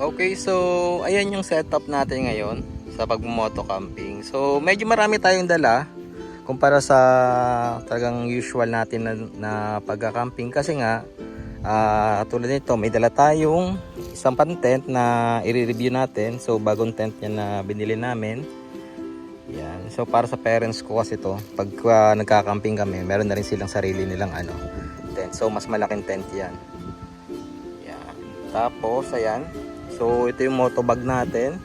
Okay, so ayan yung setup natin ngayon sa pagmo-moto camping. So medyo marami tayong dala kumpara sa talagang usual natin na pagka-camping kasi nga tulad nito may dala tayong isang pan-tent na i-review natin. So bagong tent yan na binili namin. Yan. So para sa parents ko kasi to, pag nagka-camping kami, meron na rin silang sarili nilang tent. So mas malaking tent yan. Yan. Tapos ayan. So ito yung moto bag natin.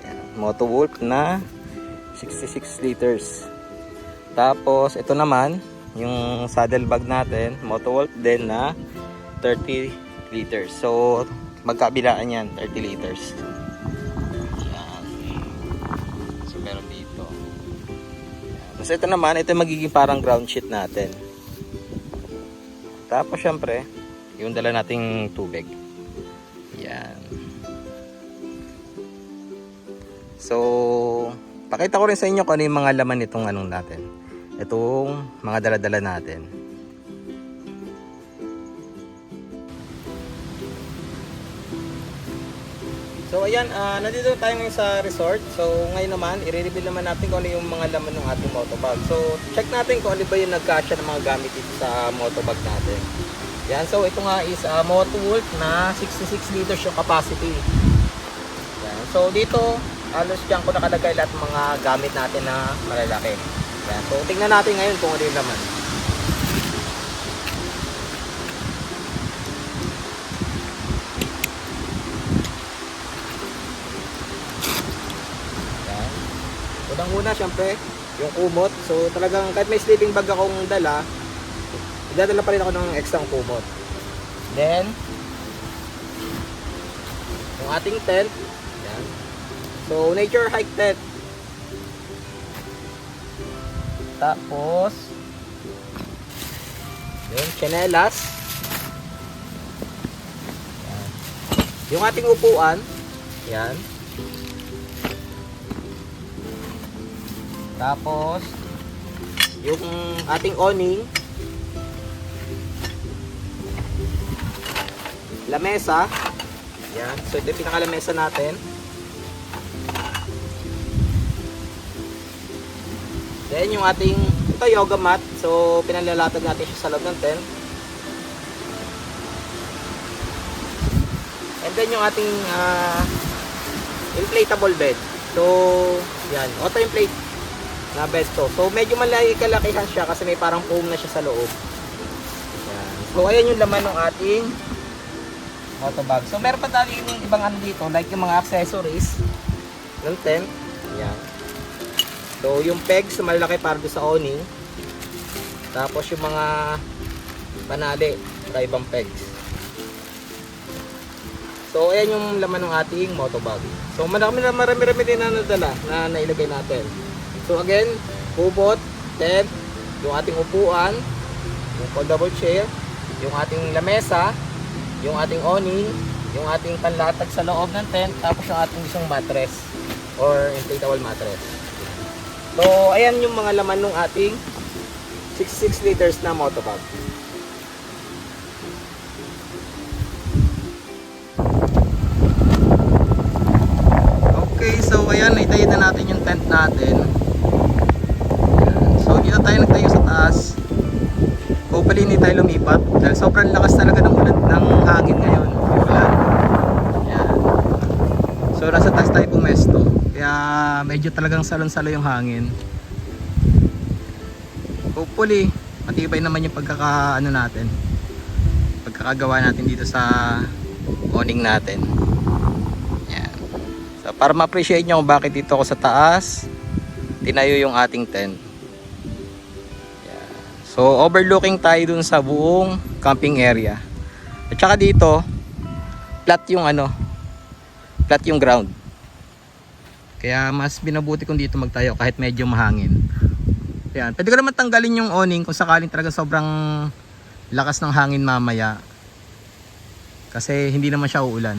Yan. Moto Wolf na 66 liters. Tapos ito naman yung saddle bag natin, Moto Wolf din na 30 liters. So magkabilaan yan, 30 liters. Yan. So meron dito. Yan. Tapos ito naman, ito yung magiging parang ground sheet natin. Tapos syempre yung dala nating tubig. Yan. So pakita ko rin sa inyo kung ano yung mga laman nitong natin. Itong mga dala-dala natin. So ayan, nandito tayo ngayon sa resort. So ngayon naman, i-reveal naman natin kung ano yung mga laman ng ating motobag. So check natin kung ano ba yung nagkasya ng mga gamit dito sa motobag natin. Yan, so ito nga is Moto Wolf na 66 liters yung capacity. Yan, so dito, halos dyan ko nakalagay lahat ng mga gamit natin na malalaki. Yan, so tingnan natin ngayon kung ano yung laman. Yan. Unang-una syempre, yung kumot. So talagang kahit may sleeping bag akong dala, dadala pa rin ako ng extra kumot. Then yung ating tent. Yan. So nature hike tent. Tapos yung chanelas. Yan. Yung ating upuan. Yan. Tapos yung ating awning. Lamesa. Yan. So ito yung pinakalamesa natin. Then yung ating ito yoga mat. So pinalalatag natin siya sa loob ng tent. And then yung ating inflatable bed. So yan, auto inflate na bed to. So medyo malaki-kalakihan siya kasi may parang foam na siya sa loob. Yan. So ayan yung laman ng ating motobag. So meron pa tayo yung ibang dito, like yung mga accessories ng tent. Yan. So yung pegs na malaki para doon sa awning. Tapos yung mga panali sa ibang pegs. So ayan yung laman ng ating motobag. So marami din na nadala na nailagay natin. So again, kubot, tent, yung ating upuan, yung foldable chair, yung ating lamesa, yung ating awning, yung ating panlatag sa loob ng tent, tapos yung ating isang mattress or inflatable mattress. So ayan yung mga laman ng ating 66 liters na motobag. Okay, so ayan, naitayo na natin yung tent natin. Ayan. So dito tayo nagtayo sa taas. Hopefully hindi tayo lumipat dahil sobrang lakas talaga ng ulan ng hangin ngayon. Ulan. Ayan. So nasa taas tayo pumesto. Kaya medyo talagang salon-salo yung hangin. Hopefully matibay naman yung pagkakagawa natin dito sa awning natin. Ayan. So para ma-appreciate nyo kung bakit dito ako sa taas, tinayo yung ating tent. Yan. So overlooking tayo dun sa buong camping area. At saka dito, flat yung flat yung ground. Kaya mas binabuti kung dito magtayo kahit medyo mahangin. Yan. Pwede ko naman tanggalin yung awning kung sakaling talaga sobrang lakas ng hangin mamaya. Kasi hindi naman siya uulan.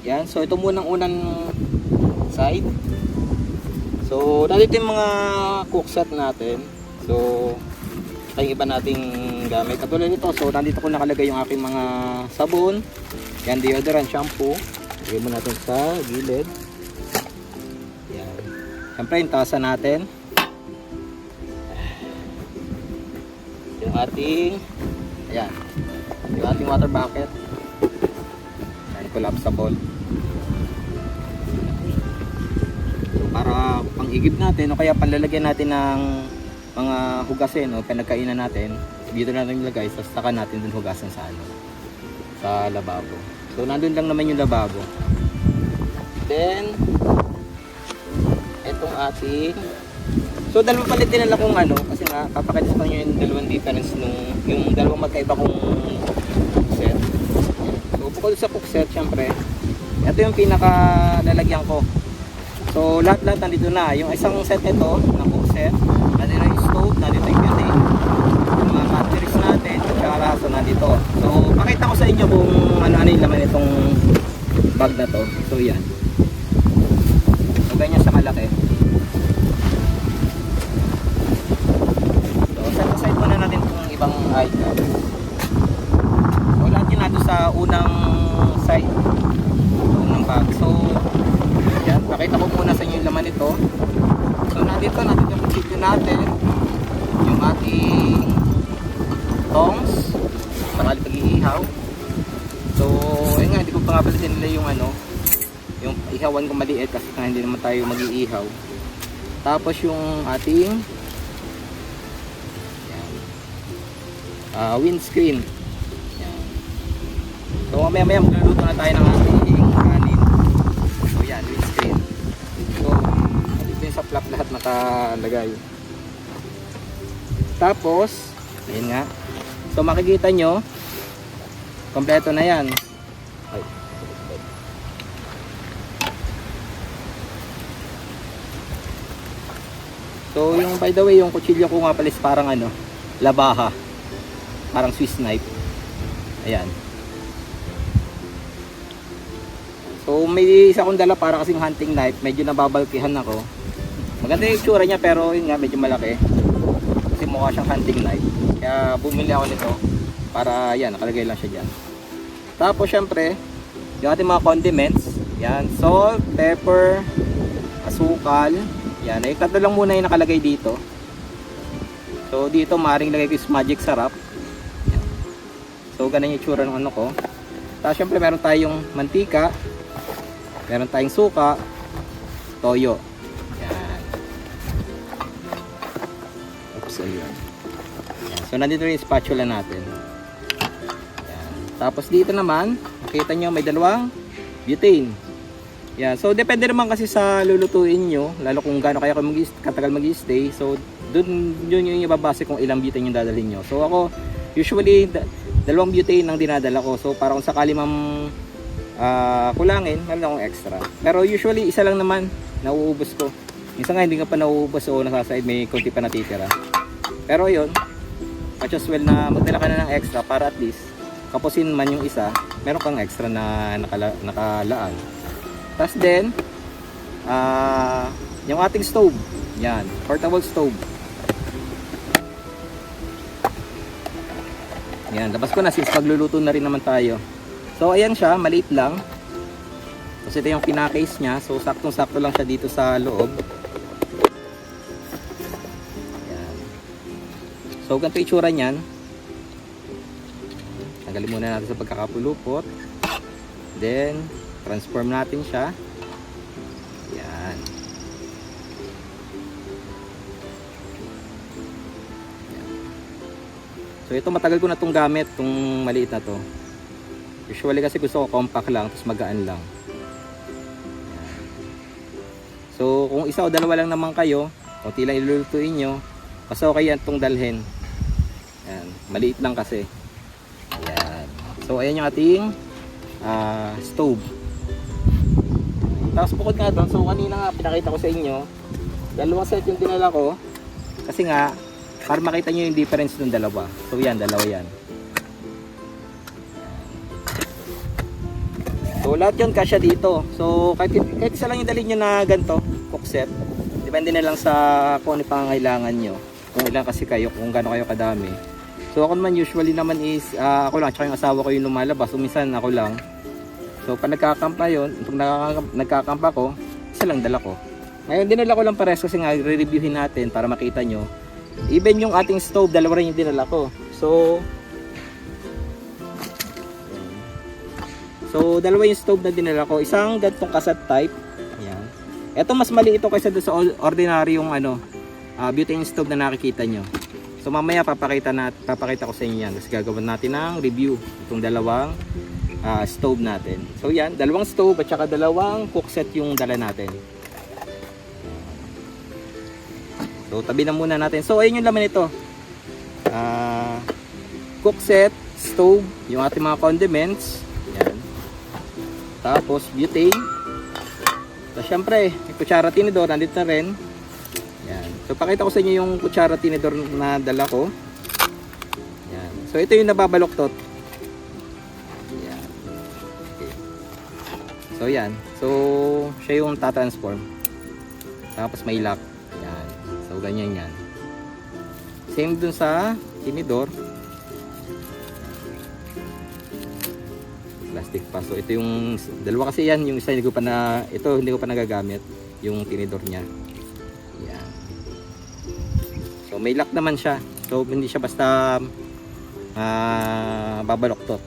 Yan, so ito muna ang unang side. So, nandito yung mga cookset natin. So, ito yung iba nating gamit. Katulad nito, so nandito ko nakalagay yung aking mga sabon. Yan, deodorant, shampoo. Lagay mo natin sa gilid. Yan. Siyempre, yung tasa natin. Yung ating, ayan, yung ating water bucket. Yan, collapsible. Para pang-igib natin o kaya panlalagyan natin ng mga hugasin o pinagkainan natin, dito natin ilagay, saka natin dun hugasan sa sa lababo. So nandun lang naman yung lababo. Then etong ating, so dalawang palit din nila kung kasi nga papakita ko nyo yung dalawang difference yung dalawang magkaiba kong cookset. So bukod sa cookset, syempre ito yung pinaka lalagyan ko. So lahat nandito na. Yung isang set ito na cookset, nandito yung stove, nandito yung butane, yung mga batteries natin, at saka raso nandito. So pakita ko sa inyo kung ano yung laman itong bag na to. So yan. So ganyan sa malaki. So set aside muna natin itong ibang item. So lahat yun natin sa unang side, unang bag. So yan, pakita ko muna sa inyo yung laman nito. So nandito yung video natin, yung ating tongs sakali pag-iihaw. So ayun nga, hindi ko pa nga pala nila yung ihawan ko maliit kasi hindi naman tayo mag-iihaw. Tapos yung ating windscreen. Yan. So mamaya magluluto na tayo ng ating kanin. So yan, windscreen. So dito yung sa flap lahat nakalagay. Tapos ayun nga, so makikita nyo kompleto na yan. Ay. So yung by the way, yung kutsilyo ko nga pala is parang labaha, parang Swiss knife. Ayan. So may isa akong dala para kasing hunting knife, medyo nababalkihan ako. Maganda yung itsura niya pero yun nga, medyo malaki kasi mukha siyang hunting knife. Kaya bumili ako nito para yan, nakalagay lang siya dyan. Tapos syempre yung ating mga condiments, yan, salt, pepper, asukal. Yan, ay tatlo lang muna yung nakalagay dito. So dito maaaring lagay ko is magic sarap. Yan. So ganun yung itsura ng ko. Tapos syempre meron tayong mantika, meron tayong suka, toyo. Yan. Oops, ayun. Yan. So nandito rin yung spatula natin. Yan. Tapos dito naman, makita nyo may dalawang butane. Yan. So depende naman kasi sa lulutuin nyo, lalo kung gaano kaya katagal mag-stay. So dun yun yung ibabase kung ilang butane yung dadalhin nyo. So ako usually dalawang butane ang dinadala ko. So para kung sakali kulangin, meron akong extra. Pero usually isa lang naman nauubos ko. Minsan nga hindi ka pa nauubos o nasaside, may konti pa natitira. Pero yun, much as well na magdala ka na ng extra para at least kapusin man yung isa, meron kang extra na nakalaan. Tapos then, yung ating stove, yan, portable stove. Yan, labas ko na since pagluluto na rin naman tayo. So ayan siya, maliit lang. Kasi ito yung pinakase niya, so saktong-sakto lang siya dito sa loob. Yan. So ganito itsura niyan. Tanggalin muna natin sa pagkakapulupot. Then, transform natin siya. Yan. So ito matagal ko na itong gamit, itong maliit na to. Usually kasi gusto ko compact lang, tapos magaan lang. Yan. So kung isa o dalawa lang naman kayo, konti lang ilulutuin nyo, mas okay yan itong dalhin. Yan. Maliit lang kasi. Yan. So ayan yung ating stove. Tapos bukod nga doon, so kanina nga pinakita ko sa inyo, dalawang set yung dinala ko. Kasi nga, para makita nyo yung difference ng dalawa. So yan, dalawa yan. So lahat yun kasya dito. So kahit isa lang yung dalhin nyo na ganito, cook set. Depende na lang sa kung ano pangangailangan nyo. Kung ilan kasi kayo, kung gaano kayo kadami. So ako naman usually naman is, ako lang, tsaka yung asawa ko yung lumalabas. So minsan ako lang. So pag nagkakampa yun, pag nagkakampa ko, isa lang dala ko. Ngayon dinala ko lang pares kasi nga re-reviewin natin para makita nyo. Even yung ating stove, dalawa rin yung dinala ko. So dalawa yung stove na dinala ko. Isang gantong kaset type. Ayan. Ito mas mali ito kaysa sa ordinary yung butane stove na nakikita nyo. So mamaya papakita ko sa inyo yan. Kasi gagawin natin ng review itong dalawang stove natin. So yan, dalawang stove at saka dalawang cook set yung dala natin. So tabi na muna natin. So ayun yung laman nito. Cook set, stove, yung ating mga condiments. Yan. Tapos butane. So syempre, may kutsara tinidor nandito na rin. Yan. So pakita ko sa inyo yung kutsara tinidor na dala ko. Yan. So ito yung nababaloktot. Yan. Okay. So yan. So siya yung tatransform. Tapos may lock. Yan. So ganyan yan. Same dun sa tinidor. Plastic pa. So ito yung dalawa kasi yan, yung isa hindi ko pa nagagamit, yung tinidor niya. Yan. So may lock naman siya. So hindi siya basta babaloktot.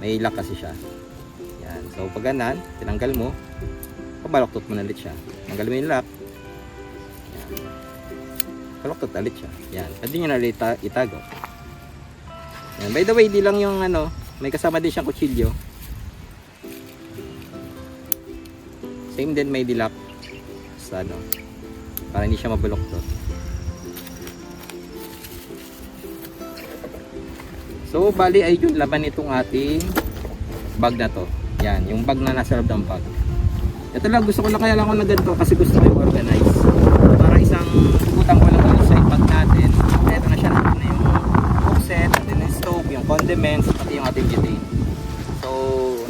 May lock kasi siya. Yan. So pag ganan, tinanggal mo, pabaloktot mo na ulit siya. Tanggal mo yung lock. Yan. Baloktot ulit siya. Yan. Pwede nyo na ulit itago. Yan. By the way, di lang yung may kasama din siyang kutsilyo. Same din, may dilak sa para hindi siya mabuloktot. So bali ay yung laman nitong ating bag na to. Yan, yung bag na nasa loob ng bag. Ito lang, gusto ko lang kaya lang ako na ganito kasi gusto ko i-organize. Para isang putang ko lang sa side bag natin. Ito na siya, na yung cook set, then yung stove, yung condiments, pati yung ating butane. So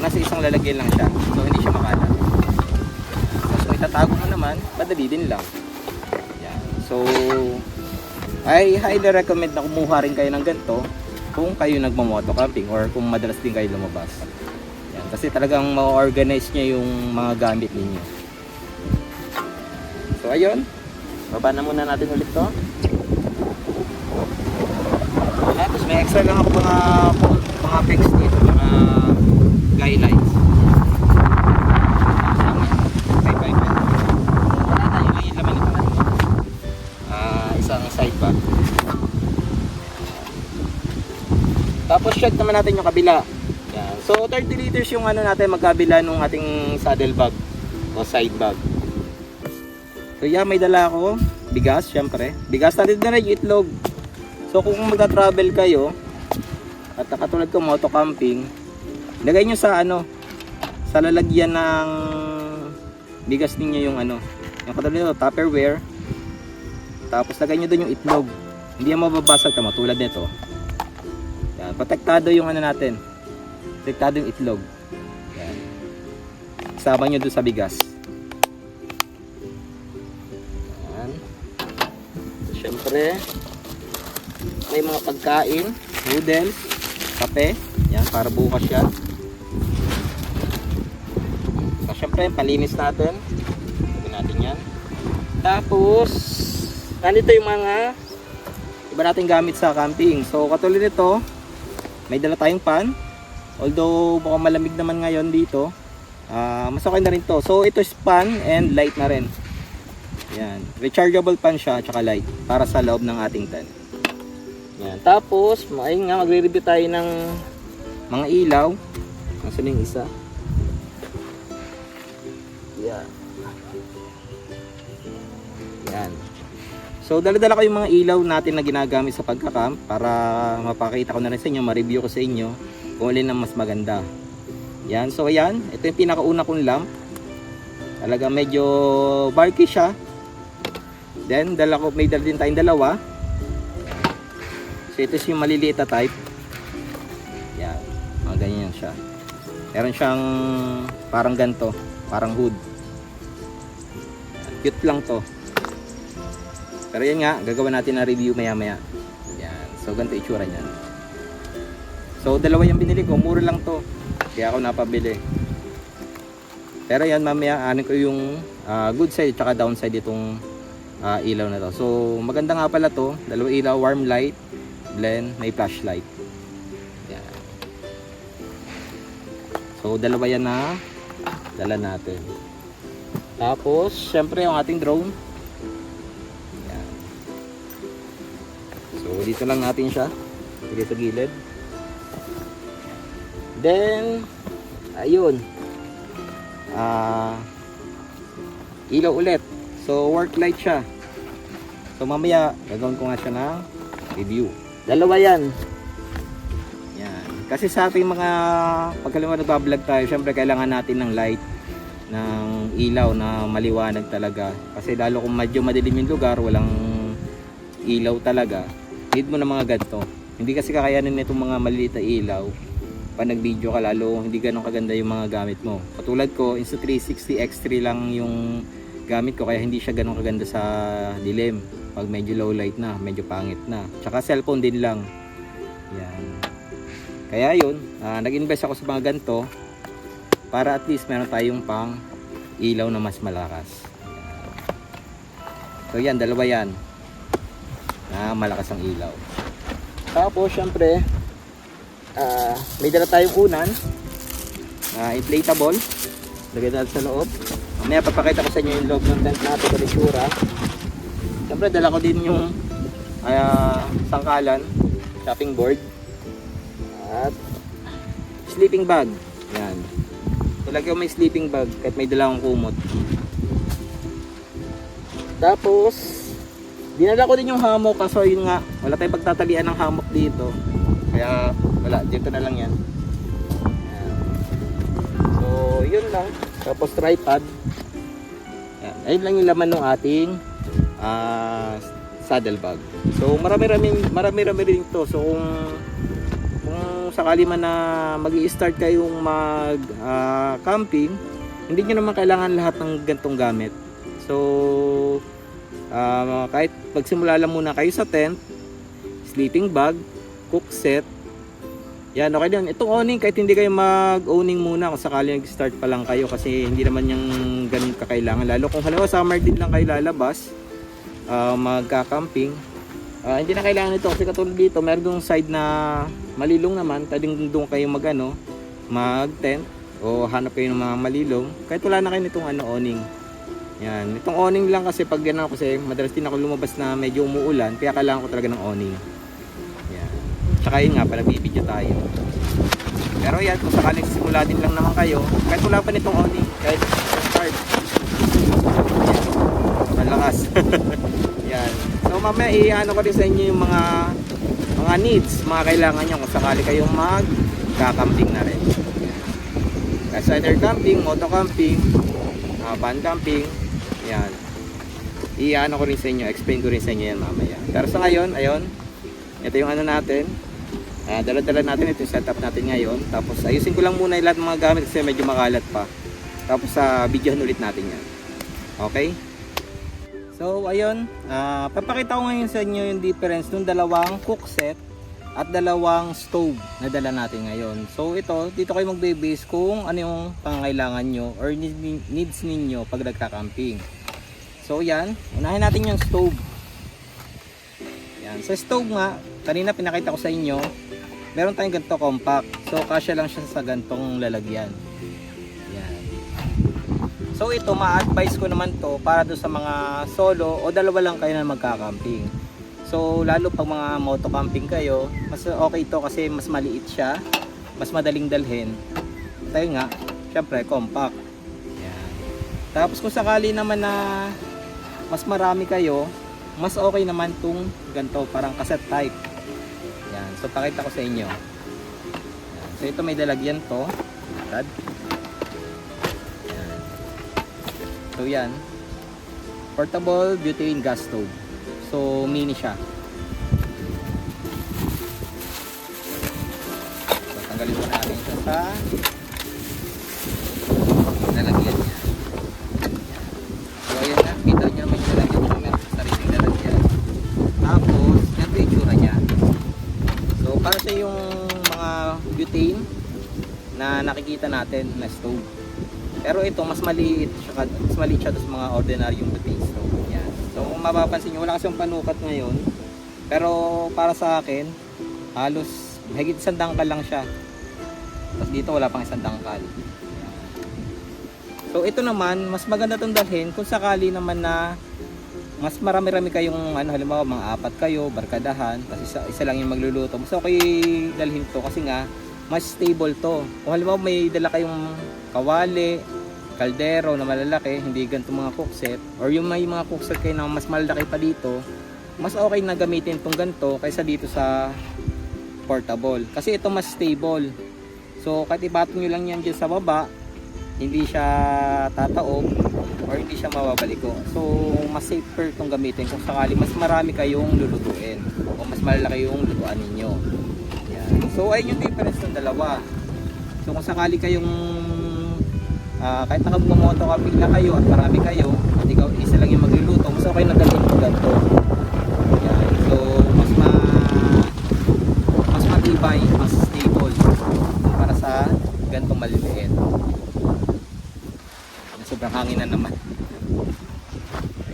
nasa isang lalagyan lang siya. So hindi siya makalat. So itatago mo naman, madali din lang. Yan. So I highly recommend na kumuha rin kayo ng ganito kung kayo nagmamoto camping or kung madalas din kayo lumabas. Yan. Kasi talagang ma-organize niya yung mga gamit ninyo. So ayun, baba na muna natin ulit to. Tapos may extra lang ako mga pegs dito, mga guidelines. Isang side bag. Tapos check naman natin yung kabila. Yan. So 30 liters yung natin magkabila nung ating saddle bag o side bag. So yeah, may dala ako bigas, syempre. Bigas natin na rin yung itlog. So kung magta-travel kayo at katulad ko moto camping, Lagay nyo sa ano, sa lalagyan ng bigas ninyo yung ano, yung katulad nito, Tupperware. Tapos lagay nyo doon yung itlog. Hindi yan mababasag, tama, tulad nito. Yan, protektado yung ano natin. Protektado yung itlog. Yan. Isama nyo doon sa bigas. Yan. Siyempre, may mga pagkain, noodles, kape. Yan, para bukas yan. So, siyempre, palinis natin. Lagyan natin yan. Tapos, nandito yung mga iba nating gamit sa camping. So katulad nito, may dala tayong pan. Although baka malamig naman ngayon dito, mas okay na rin to. So ito is pan and light na rin. Yan, rechargeable pan siya at saka light para sa loob ng ating tent. Yan. Tapos ayun nga, magre-review tayo ng mga ilaw. Nasaan yung isa? Yan. Yan. So dala-dala ko yung mga ilaw natin na ginagamit sa pagka-camp para mapakita ko na rin sa inyo, ma-review ko sa inyo kung alin ang mas maganda. Yan, so ayan, ito yung pinakauna kong lamp. Talaga medyo bulky siya. Then may dala din tayong dalawa. So ito yung maliliit na type. Yan, mga ganyan siya. Meron siyang parang ganto, parang hood. Cute lang to. Pero yan nga, gagawin natin na review maya maya. Yan. So ganito itsura niyan. So dalawa yung binili ko, mura lang to. Kaya ako napabili. Pero yan, mamaya ano ko yung good side at downside itong ilaw na to. So maganda nga pala to. Dalawa ilaw, warm light, blend, may flashlight. Yan. So dalawa yan na dala natin. Tapos syempre yung ating drone. So dito lang natin siya, sige sa gilid. Then ayun, ilaw ulit. So work light siya. So mamaya gagawin ko nga siya ng review. Dalawa yan. Yan. Kasi sa ating mga pagkaliwa nagbablog tayo, syempre kailangan natin ng light, ng ilaw na maliwanag talaga. Kasi lalo kung medyo madilim yung lugar, walang ilaw talaga, need mo ng mga ganito. Hindi kasi kakayanin nitong mga maliliit na ilaw. Pag nag-video ka, lalo hindi ganun kaganda yung mga gamit mo. Katulad ko, Insta360 X3 lang yung gamit ko, kaya hindi siya ganun kaganda sa dilim. Pag medyo low light na, medyo pangit na. Tsaka cellphone din lang. Yan. Kaya yun, nag-invest ako sa mga ganito para at least meron tayong pang ilaw na mas malakas. Yan. So yan, dalawa yan. Malakas ang ilaw. Tapos syempre may dala tayong unan inflatable, lagay natin sa loob. Mamaya papakita ko sa inyo yung loob ng tent natin sa itsura. Syempre dala ko din yung sangkalan, chopping board at sleeping bag. Yan, talagyan ko may sleeping bag kahit may dala akong kumot. Tapos dinala ko din yung hammock, kaso yun nga, wala tayong pagtatalian ng hammock dito. Kaya wala, dito na lang yan. Ayan. So yun lang. Tapos tripod. Ayan. Ayun lang yung laman ng ating saddle bag. So marami-rami rin ito. So kung sakali man na mag-i-start kayong mag camping, hindi nyo naman kailangan lahat ng gantong gamit. So kahit magsimula lang muna kayo sa tent, sleeping bag, cook set, yan, okay din. Itong awning, kahit hindi kayo mag-owning muna kung sakali nag-start pa lang kayo, kasi hindi naman yung ganun kakailangan. Lalo kung halimbawa summer din lang kayo lalabas, magka-camping, hindi na kailangan ito. Kasi katulad dito, meron yung side na malilong naman, pwedeng doon kayo mag-tent o hanap kayo ng mga malilong, kahit wala na kayo nitong awning. Yan, itong awning lang kasi pag gano'n, kasi madalas din ako lumabas na medyo umuulan, kaya kailangan ko talaga ng awning. Yan. Tsaka yun nga, para bibidyo tayo. Pero yan, kung sakaling simula din lang naman kayo, kahit wala pa nitong awning, kahit start. Yan, malakas. Yan. So mamaya i-ano ko din sa inyo yung mga needs, mga kailangan nyo kung sakali kayong mag-kakamping na rin. Yan. Designer camping, moto camping, van camping. Yan. I-ano ko rin sa inyo, explain ko rin sa inyo yan mamaya. Pero sa ngayon, ayun, ito yung ano natin. Dala-dala natin ito yung setup natin ngayon. Tapos ayusin ko lang muna yung lahat ng mga gamit kasi medyo makalat pa. Tapos videohan ulit natin yan. Okay? So ayun, papakita ko ngayon sa inyo yung difference ng dalawang cook set at dalawang stove na dala natin ngayon. So ito, dito kayo magbe-base kung ano yung pangangailangan nyo or needs ninyo pag nagka-camping. So yan, unahin natin yung stove. Yan, sa stove nga, kanina pinakita ko sa inyo, meron tayong ganito compact. So kasya lang siya sa gantong lalagyan. Yan. So ito, ma-advise ko naman to para do sa mga solo o dalawa lang kayo na magka-camping. So lalo pag mga moto camping kayo, mas okay ito kasi mas maliit siya, mas madaling dalhin. Tayo nga, syempre compact. Yan. Tapos kung sakali naman na mas marami kayo, mas okay naman tong ganito, parang cassette type. Yan. So pakita ko sa inyo. Yan. So ito may dalagyan to. Yan. So yan. Portable butane gas stove. So mini siya. So tanggalin mo natin siya sa lalagyan niya. So ayan na, kita nyo naman yung lalagyan niya. Meron sa sariling lalagyan. Tapos, ganito yung itsura niya. So para sa yung mga butane na nakikita natin na stove. Pero ito mas maliit siya sa mga ordinaryong butane stove. Yan. So kung mapapansin nyo, wala kasi yung panukat ngayon. Pero para sa akin, halos higit 1 dangkal lang siya. Tapos dito wala pang 1 dangkal. So ito naman, mas maganda itong dalhin kung sakali naman na mas marami-rami kayong halimbawa mga 4 kayo, barkadahan, kasi isa lang yung magluluto. Mas okay dalhin to kasi nga mas stable to. Kung halimbawa may dala kayong kawali, kaldero na malalaki, hindi ganito mga cookset, or yung may mga cookset kayo na mas malalaki pa dito, mas okay na gamitin itong ganito kaysa dito sa portable. Kasi ito mas stable. So kahit ibato nyo lang yan dyan sa baba, hindi siya tataob or hindi siya mababaliko. So mas safer itong gamitin kung sakali mas marami kayong lulutuin o mas malalaki yung lutuan ninyo. Yan. So ayun yung difference ng dalawa. So kung sakali kayong kahit nakagmumoto camping na kayo at marami kayo at ikaw isa lang yung magluluto, mas okay na dalhin mo ganito. Yan. So mas matibay, mas stable para sa ganitong maliliit. Sobrang hangin na naman.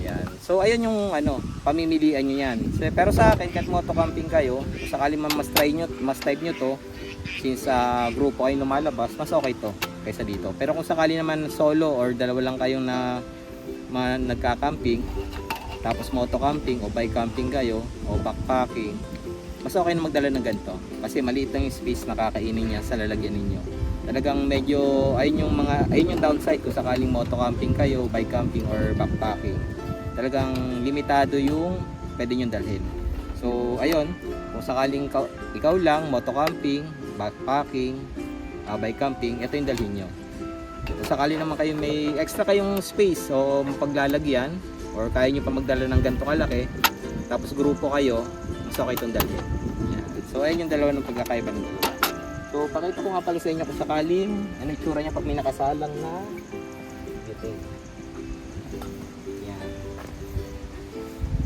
Ayan. So ayun yung pamimilian nyo yan. So, pero sa akin, kahit moto camping kayo, kung sakali man mas type nyo to, since grupo kayo lumalabas, mas okay to kaysa dito. Pero kung sakali naman solo or dalawa lang kayong nagka-camping, tapos moto camping o bike camping kayo o backpacking, mas okay na magdala ng ganito kasi maliit lang yung space na kakainin niya sa lalagyan ninyo. Talagang medyo ayun yung downside kung sakaling moto camping kayo, bike camping or backpacking. Talagang limitado yung pwede nyo dalhin. So ayun, kung sakaling ikaw lang moto camping, backpacking, bike camping, ito yung dalhin nyo. Kung sakali naman kayo may extra kayong space o paglalagyan or kaya nyo pa magdala ng ganito kalaki, tapos grupo kayo, mas okay itong dalhin. Yan. So ayun yung dalawa ng pagkakaiba ng dalawa. So pakita ko nga pala sa inyo kung sakaling ano yung tsura niya pag may nakasalang na ito. Yan.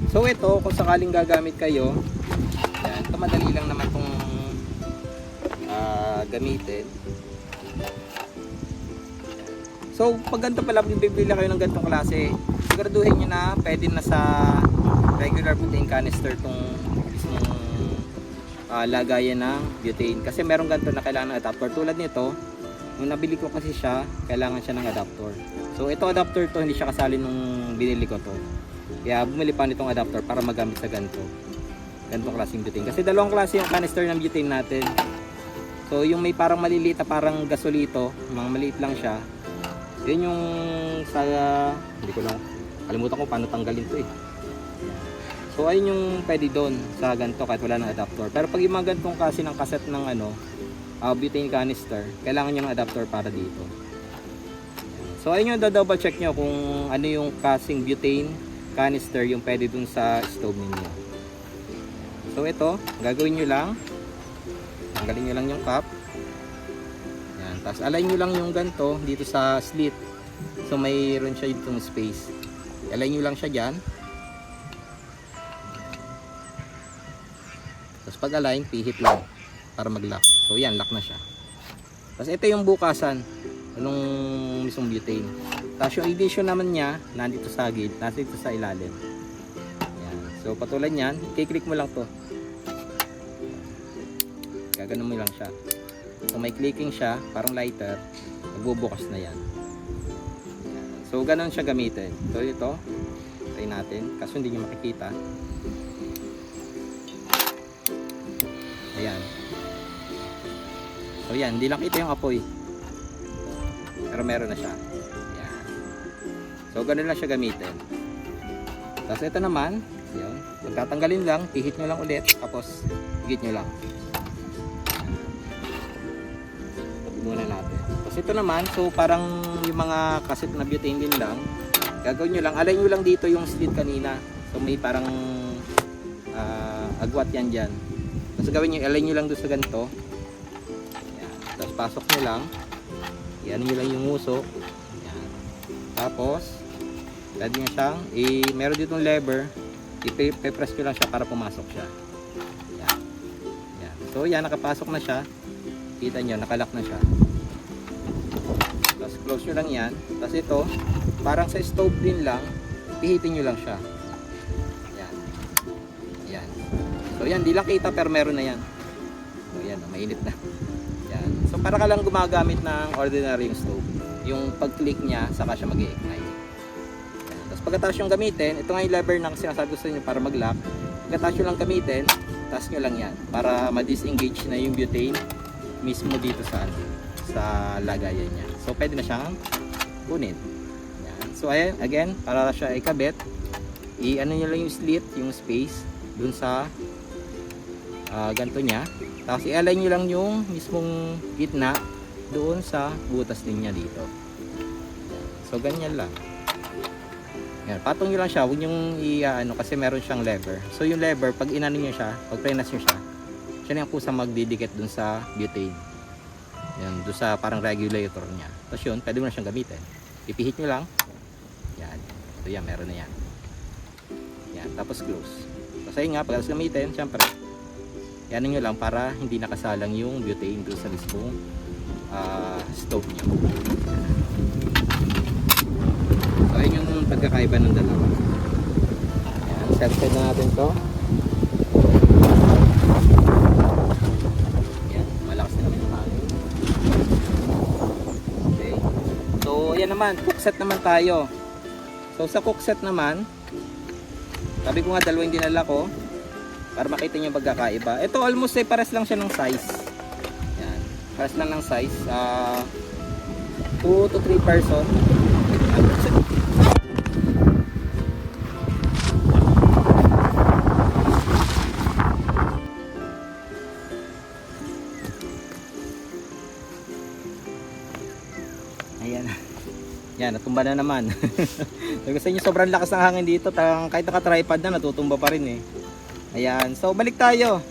So ito, kung sakaling gagamit kayo, yan, ito madali lang naman itong gamitin. So pag ganito pala, bibili kayo ng ganitong klase, siguraduhin nyo na pwede na sa regular butane canister itong mismong lagayan ng butane. Kasi meron ganito na kailangan ng adapter. Tulad nito, nung nabili ko kasi siya, kailangan siya ng adapter. So ito adapter to, hindi siya kasali nung binili ko to. Kaya bumili pa nitong adapter para magamit sa ganito. Ganitong klaseng butane. Kasi dalawang klase yung canister ng butane natin. So yung may parang maliliit na parang gasolito, mga maliit lang siya. Yun yung sa, hindi ko lang, kalimutan ko paano tanggalin to eh. So ayun yung pwede doon sa ganito kahit wala ng adapter. Pero pag yung mga ganitong kasi ng cassette ng butane canister, kailangan nyo ng adapter para dito. So ayun yung double check nyo kung ano yung kasing butane canister yung pwede dun sa stove ninyo. So ito, gagawin nyo lang, tanggalin nyo lang yung cap. Yan, tapos align nyo lang yung ganto dito sa slit. So mayroon siya ditong space. Align nyo lang siya dyan. Tapos pag align, pihit lang para mag-lock. So yan, lock na siya. Tapos ito yung bukasan nung mismong butane. Tapos yung ignition naman niya nandito sa gilid, nandito sa ilalim. Yan. So patulad niyan, i-click mo lang to. Gaganon mo lang siya. So may clicking siya, parang lighter, magbubukas na yan. So ganon siya gamitin. So ito, try natin, kaso hindi nyo makikita. Ayan. So yan, hindi lang kita yung apoy. Pero meron na siya. Ayan. So ganun lang siya gamitin. Tapos ito naman, yun, pagtatanggalin lang, pihit nyo lang ulit, tapos higit nyo lang. Tabi muna natin. Tapos ito naman, so parang yung mga kaset na butane din lang, gagawin nyo lang, align nyo lang dito yung slit kanina. So may parang agwat yan dyan. Tapos gawin nyo, align nyo lang doon sa ganito. Ayan. Tapos pasok nyo lang. Yan nyo lang yung usok. Ayan. Tapos, pwede nyo siyang, meron ditong lever. I-press nyo lang siya para pumasok siya. Ayan. Ayan. So yan, nakapasok na siya. Kita nyo, nakalock na siya. Tapos close nyo lang yan. Tapos ito, parang sa stove din lang, pihitin nyo lang siya. Ayan. Ayan. So yan, di lang kita pero meron na yan. So yan, mainit na. Yan. So para ka lang gumagamit ng ordinary stove. Yung pag-click niya, saka siya mag-i-ignite. Tapos pagkatapos yung gamitin, ito nga yung lever na sinasabi ko sa inyo para mag-lock. Pagkatapos yung lang gamitin, taas nyo lang yan para ma-disengage na yung butane mismo dito sa lagayan niya. So pwede na siyang kunin. Yan. So ayan, again, para siya ikabit, i-ano nyo lang yung slit, yung space dun sa ganito niya. Tapos i-align nyo lang yung mismong gitna doon sa butas din niya dito. So ganyan lang. Yan, patong nyo lang siya, huwag nyong i-ano kasi meron siyang lever. So yung lever, pag inano nyo siya, pag prenas nyo siya, siya na yung kusa magdidikit dun sa butane. Yan, dun sa parang regulator niya. Tapos yun, pwede mo na siyang gamitin. Ipihit nyo lang. Yan. So yan, meron na yan. Yan, tapos close. Tapos ayun nga, pag gamitin, syempre, yan nyo lang para hindi nakasalang yung butane doon sa mismong stove nyo. So ayun yung pagkakaiba ng dalawa. Yan, set na natin to. Yan, malakas na naman yung hangin. Okay. So yan naman, cookset naman tayo. So sa cookset naman, sabi ko nga dalawa yung dinala ko para makita nyo yung pagkakaiba. Ito almost ay pares lang siya ng size. Yan. Pares lang ng size. 2 to 3 person. Ayan. Yan, natumba na naman. Sabi ko sa inyo, sobrang lakas ng hangin dito. Kahit naka-tripod na, natutumba pa rin eh. Ayan, so balik tayo.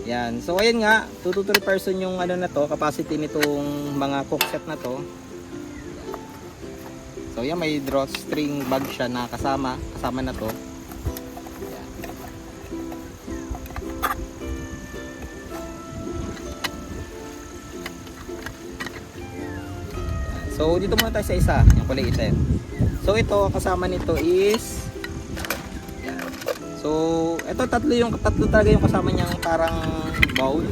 Ayan, so ayan nga, 2 to 3 person yung ano na to, capacity nitong mga cookset na to. So yan, may drawstring bag siya na kasama na to. Ayan. So dito muna tayo sa isa, yung kulay itim. So ito, kasama nito is so, ito tatlo talaga yung kasama niyang parang bowl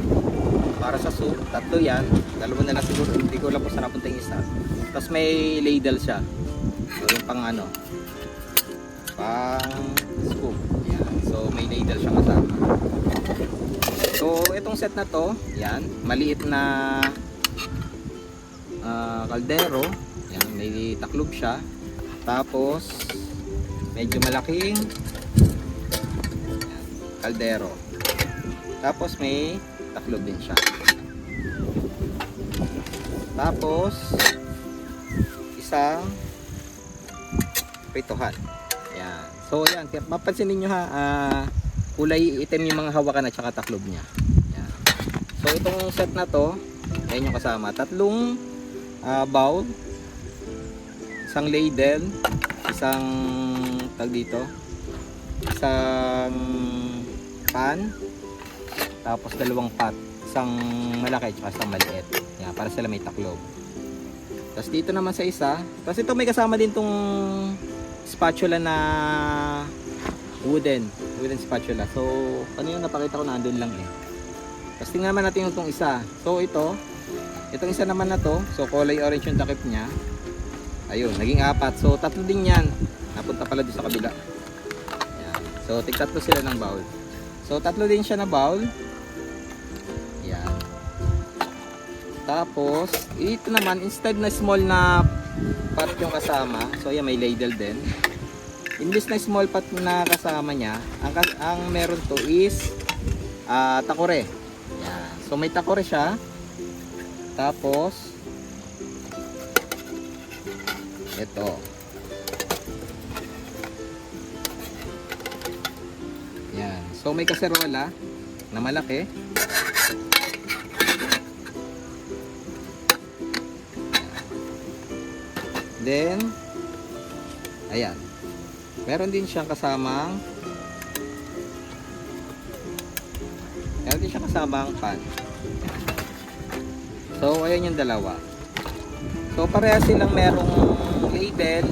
para sa soup. Tatlo yan. Dalawa na lang siguro. Hindi ko alam kung saan napunta yung isa. Tapos may ladle siya. So, yung pang ano, pang scoop. Yan. So, may ladle siya kasama. So, itong set na to, yan, maliit na kaldero. Yan, may taklog siya. Tapos, medyo malaking kaldero. Tapos may taklog din siya. Tapos isang prituhan. Ayan. So ayan, mapansin niyo ha, kulay itim yung mga hawakan at saka taklob niya. Ayan. So itong set na to, ayan yung kasama. Tatlong bowl, isang ladle, isang tag dito, isang pan, tapos dalawang pot, isang malaki at isang maliit. Yan, para sila may taklob. Tapos dito naman sa isa, tapos ito may kasama din tong spatula na wooden spatula. So kanina napakita ko na andun lang eh. Tapos tingnan naman natin yung itong isa. So itong isa naman na to, so kulay orange yung takip niya. Ayun, naging 4. So tatlo din yan. Napunta pala doon sa kabila. Yan. So tig-tatlo sila ng bowl. So tatlo din siya na bowl. Yan. Tapos ito naman, instead na small na pot yung kasama, so yan may ladle din. Imbis na small pot na kasama niya, ang meron to is takore. Yan. So may takore siya. Tapos ito. Yan. So may kaserola na malaki. Then ayan. Meron din siyang kasamang pan. So ayan yung dalawa. So pareha silang merong ladle,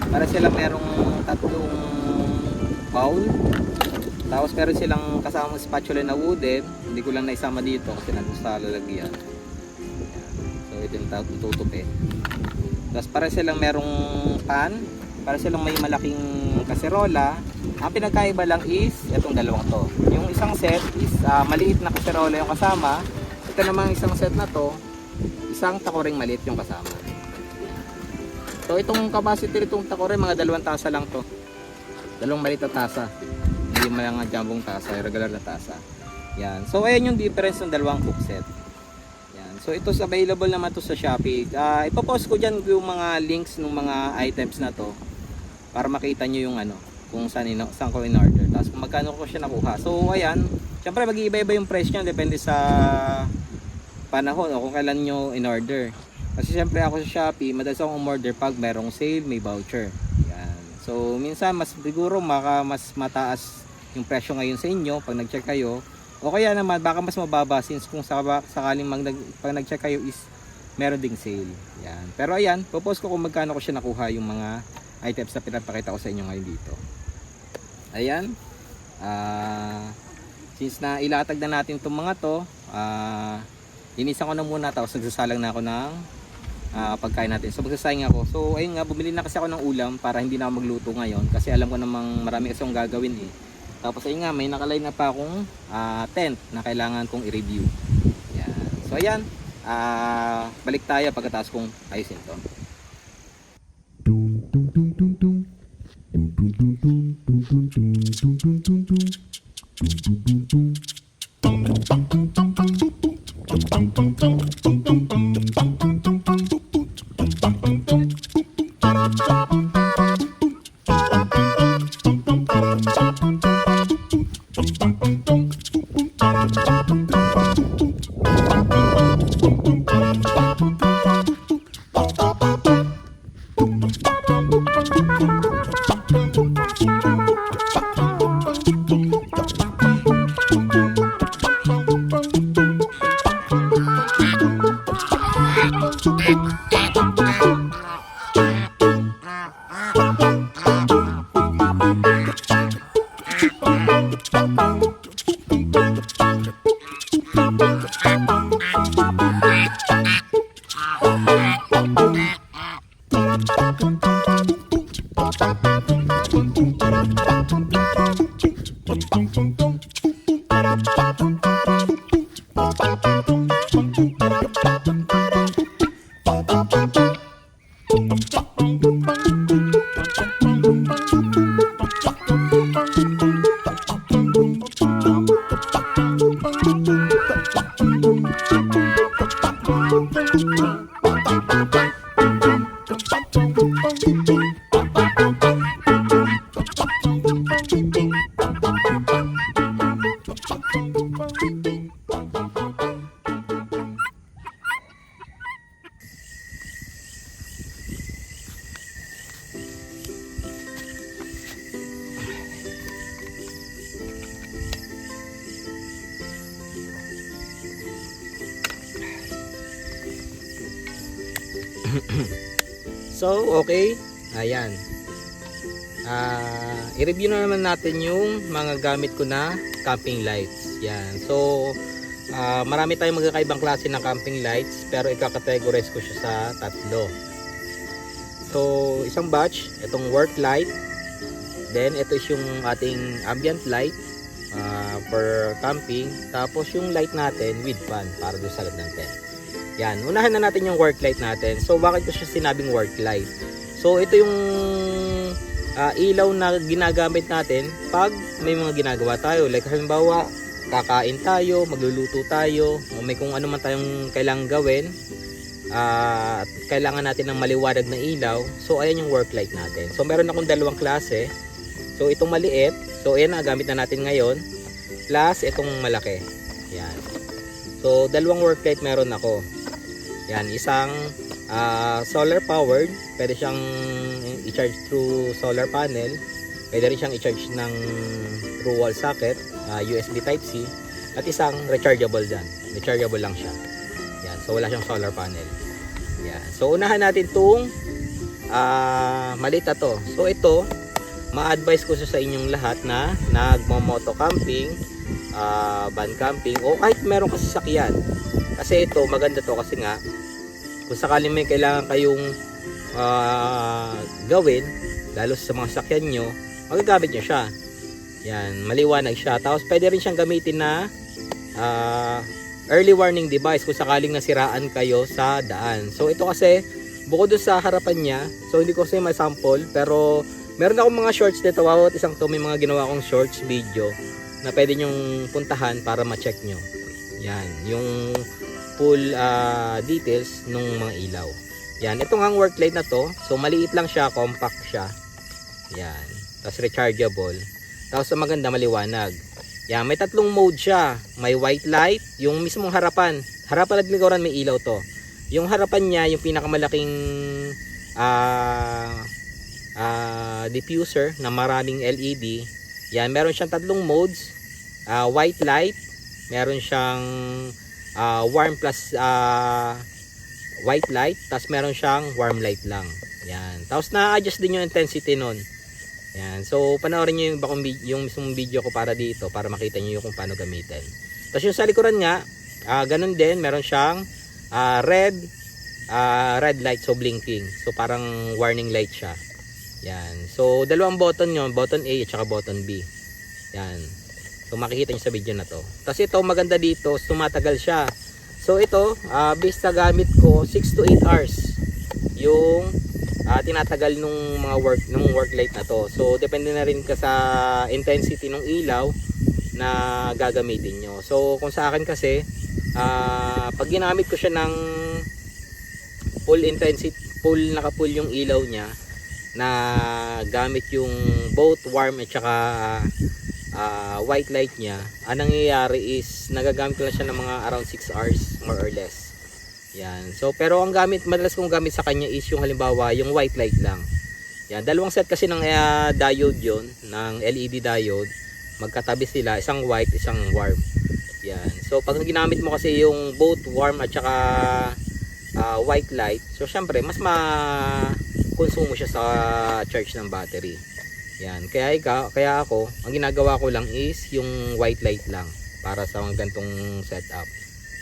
para silang merong tatlong bowl. Tapos meron silang kasamang spatula na wooden. Hindi ko lang naisama dito kasi nandun sa lalagyan. Ayan. So ito yung tutupi. Tapos para silang merong pan, para silang may malaking kaserola. Ang pinagkaiba lang is itong dalawang to. Yung isang set is maliit na kaserola yung kasama. Ito namang isang set na to, isang takoring maliit yung kasama. So itong capacity nitong takore, mga 2 tasa lang to. 2 maliit na tasa. Hindi mga jambong tasa, regular na tasa. Yan. So ayan yung difference ng dalawang cook set. So ito is available naman to sa Shopee. Ipopost ko dyan yung mga links ng mga items na to para makita nyo yung kung saan ko in-order. Tapos kung magkano ko siya nakuha. So ayan, syempre mag-iiba-iba yung price nyo depende sa panahon o kung kailan nyo in-order. Kasi syempre ako sa Shopee, madalas akong umorder pag merong sale, may voucher. Yan. So minsan mas siguro mas mataas yung presyo ngayon sa inyo pag nag-check kayo. O kaya naman baka mas mababa since kung sakaling pag nag-check kayo is meron ding sale. Yan. Pero ayan, popost ko kung magkano ko siya nakuha yung mga items na pinapakita ko sa inyo ngayon dito. Ayan. Since na ilatag na natin itong mga to, linisan ko na muna tapos nagsasalang na ako ng pagkain natin. So magsasayang ako. So ayun nga, bumili na kasi ako ng ulam para hindi na ako magluto ngayon kasi alam ko namang marami kasi akong gagawin eh. Tapos ayun nga, may nakaline na pa akong tent na kailangan kong i-review. Yan. So ayan, balik tayo pagkatapos kong ayusin to. So, okay. Ayan. I-review na naman natin yung mga gamit ko na camping lights. Yan. So, marami tayong magkakaibang klase ng camping lights, pero ikakategorize ko siya sa tatlo. So, isang batch, itong work light. Then, ito is yung ating ambient light for camping. Tapos, yung light natin with fan para doon sa loob ng tent. Yan, unahan na natin yung work light natin. So bakit ko siya sinabing work light? So ito yung ilaw na ginagamit natin pag may mga ginagawa tayo. Like halimbawa, kakain tayo, magluluto tayo, o may kung ano man tayong kailangan gawin. At kailangan natin ng maliwanag na ilaw. So ayan yung work light natin. So meron akong dalawang klase. So itong maliit, so ayan na gamit na natin ngayon. Plus itong malaki. Yan. So dalawang work light meron ako. Yan, isang solar powered, pwede siyang i-charge through solar panel, pwede rin siyang i-charge ng through wall socket, USB Type-C, at isang rechargeable dyan. Rechargeable lang siya. Yan, so wala siyang solar panel. Yan, so unahan natin itong maliit na to. So ito, ma-advise ko sa inyong lahat na nagmo-moto camping, van camping, o kahit meron kasi sakyan. Kasi ito, maganda to kasi nga, kung sakaling may kailangan kayong gawin, lalo sa mga sakyan nyo, magagamit nyo siya. Yan, maliwanag siya. Tapos pwede rin siyang gamitin na early warning device kung sakaling nasiraan kayo sa daan. So ito kasi, bukod doon sa harapan niya, so hindi ko kasi may sample, pero meron akong mga shorts dito. Bawat isang to may mga ginawa akong shorts video na pwede nyong puntahan para ma-check nyo. Yan, yung full details ng mga ilaw. Yan, itong ang work light na to, so maliit lang siya, compact siya. Yan, tapos rechargeable. Tapos maganda, maliwanag. Yan, may tatlong mode siya. May white light, yung mismong harapan at likuran may ilaw to. Yung harapan niya, yung pinakamalaking diffuser na maraming LED. Yan, meron siyang tatlong modes. White light, meron siyang warm plus white light, tapos meron siyang warm light lang. Yan. Tapos na-adjust din yung intensity nun. Yan. So panoorin niyo yung mismong video ko para dito para makita niyo kung paano gamitin. Tapos yung sa likuran nga, ganun din, meron siyang red light, so blinking. So parang warning light siya. Yan. So dalawang button yun, button A at saka button B. Yan. So makikita nyo sa video na to. Tapos ito maganda dito, tumatagal siya. So ito, based sa gamit ko, 6 to 8 hours yung tinatagal nung mga work light na to. So depende na rin ka sa intensity ng ilaw na gagamitin nyo. So kung sa akin kasi, pag ginamit ko siya ng full intensity, naka-full yung ilaw niya, na gamit yung both warm at saka white light niya, ang nangyayari is nagagamit ko lang siya ng mga around 6 hours more or less. Yan. So pero ang madalas kong gamit sa kanya is yung halimbawa yung white light lang. Yan, dalawang set kasi ng diode yon, ng LED diode. Magkatabi sila, isang white, isang warm. Yan. So pag ginamit mo kasi yung both warm at saka white light, so syempre mas ma-consume siya sa charge ng battery. Yan, kaya ako, ang ginagawa ko lang is yung white light lang para sa mga gantong setup.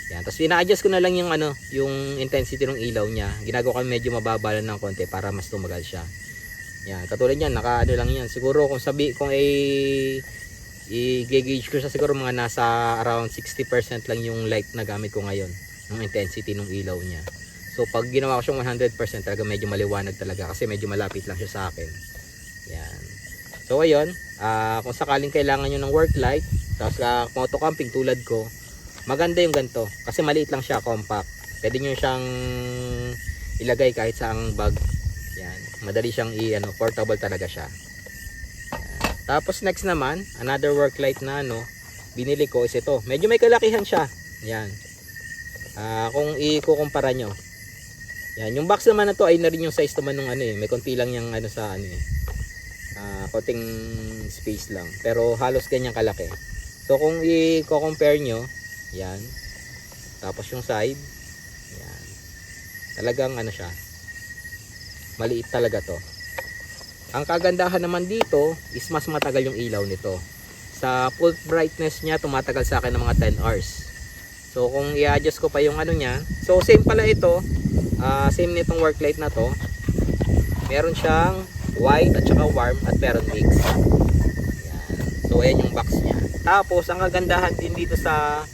Yan, tapos ina-adjust ko na lang yung yung intensity ng ilaw niya. Ginagawa ko medyo mababa lang ng konti para mas tumagal siya. Yan, katulad niyan, lang yan. Siguro kung i-gauge ko siya, siguro mga nasa around 60% lang yung light na gamit ko ngayon, ng intensity ng ilaw niya. So pag ginawa ko siyang 100%, talaga medyo maliwanag talaga kasi medyo malapit lang siya sa akin. Yan. So ayun, kung sakaling kailangan nyo ng work light, tapos moto camping tulad ko, maganda yung ganito kasi maliit lang siya, compact. Pwede nyo siyang ilagay kahit saang bag. Yan, Madali siyang portable talaga siya. Tapos next naman, another work light na binili ko is ito. Medyo may kalakihan siya. Yan. Kung ikukumpara nyo. Yan, yung box naman na to ay na rin yung size naman ng may konti lang yung sa konting space lang. Pero halos ganyan kalaki. So kung i-compare nyo, yan. Tapos yung side, yan. Talagang siya. Maliit talaga to. Ang kagandahan naman dito is mas matagal yung ilaw nito. Sa full brightness niya, tumatagal sa akin ng mga 10 hours. So kung i-adjust ko pa yung niya, so same pala ito. Same nitong work light na to. Meron siyang white at saka warm at meron mix. Yan. So ayan yung box niya. Tapos ang kagandahan din dito sa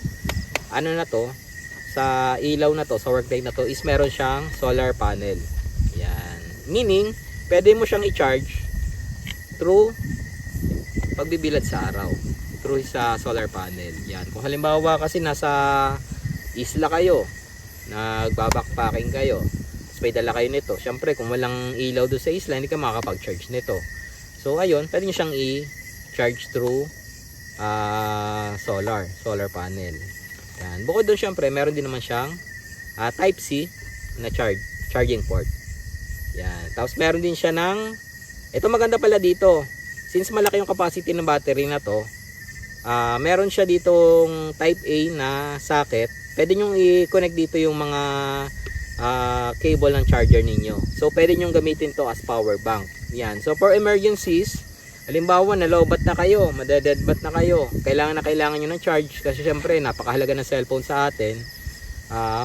na to, sa ilaw na to, sa work light na to is meron siyang solar panel. Yan. Meaning, pwede mo siyang i-charge through pagbibilad sa araw. Through sa solar panel. Yan. Kung halimbawa kasi nasa isla kayo, nagbabackpacking kayo, tapos may dala kayo nito. Siyempre, kung walang ilaw doon sa isla, hindi ka makakapag-charge nito. So, ayun, pwede nyo siyang i-charge through solar panel. Yan. Bukod doon, siyempre, meron din naman siyang Type-C na charging port. Yan. Tapos meron din siya ng, ito maganda pala dito, since malaki yung capacity ng battery na to, meron siya ditong type A na socket. Pwede nyo i-connect dito yung mga cable ng charger ninyo. So pwede nyo gamitin to as power bank. Yan. So for emergencies, halimbawa nalobat na kayo, madededbat na kayo, kailangan nyo ng charge kasi syempre napakahalaga ng cellphone sa atin.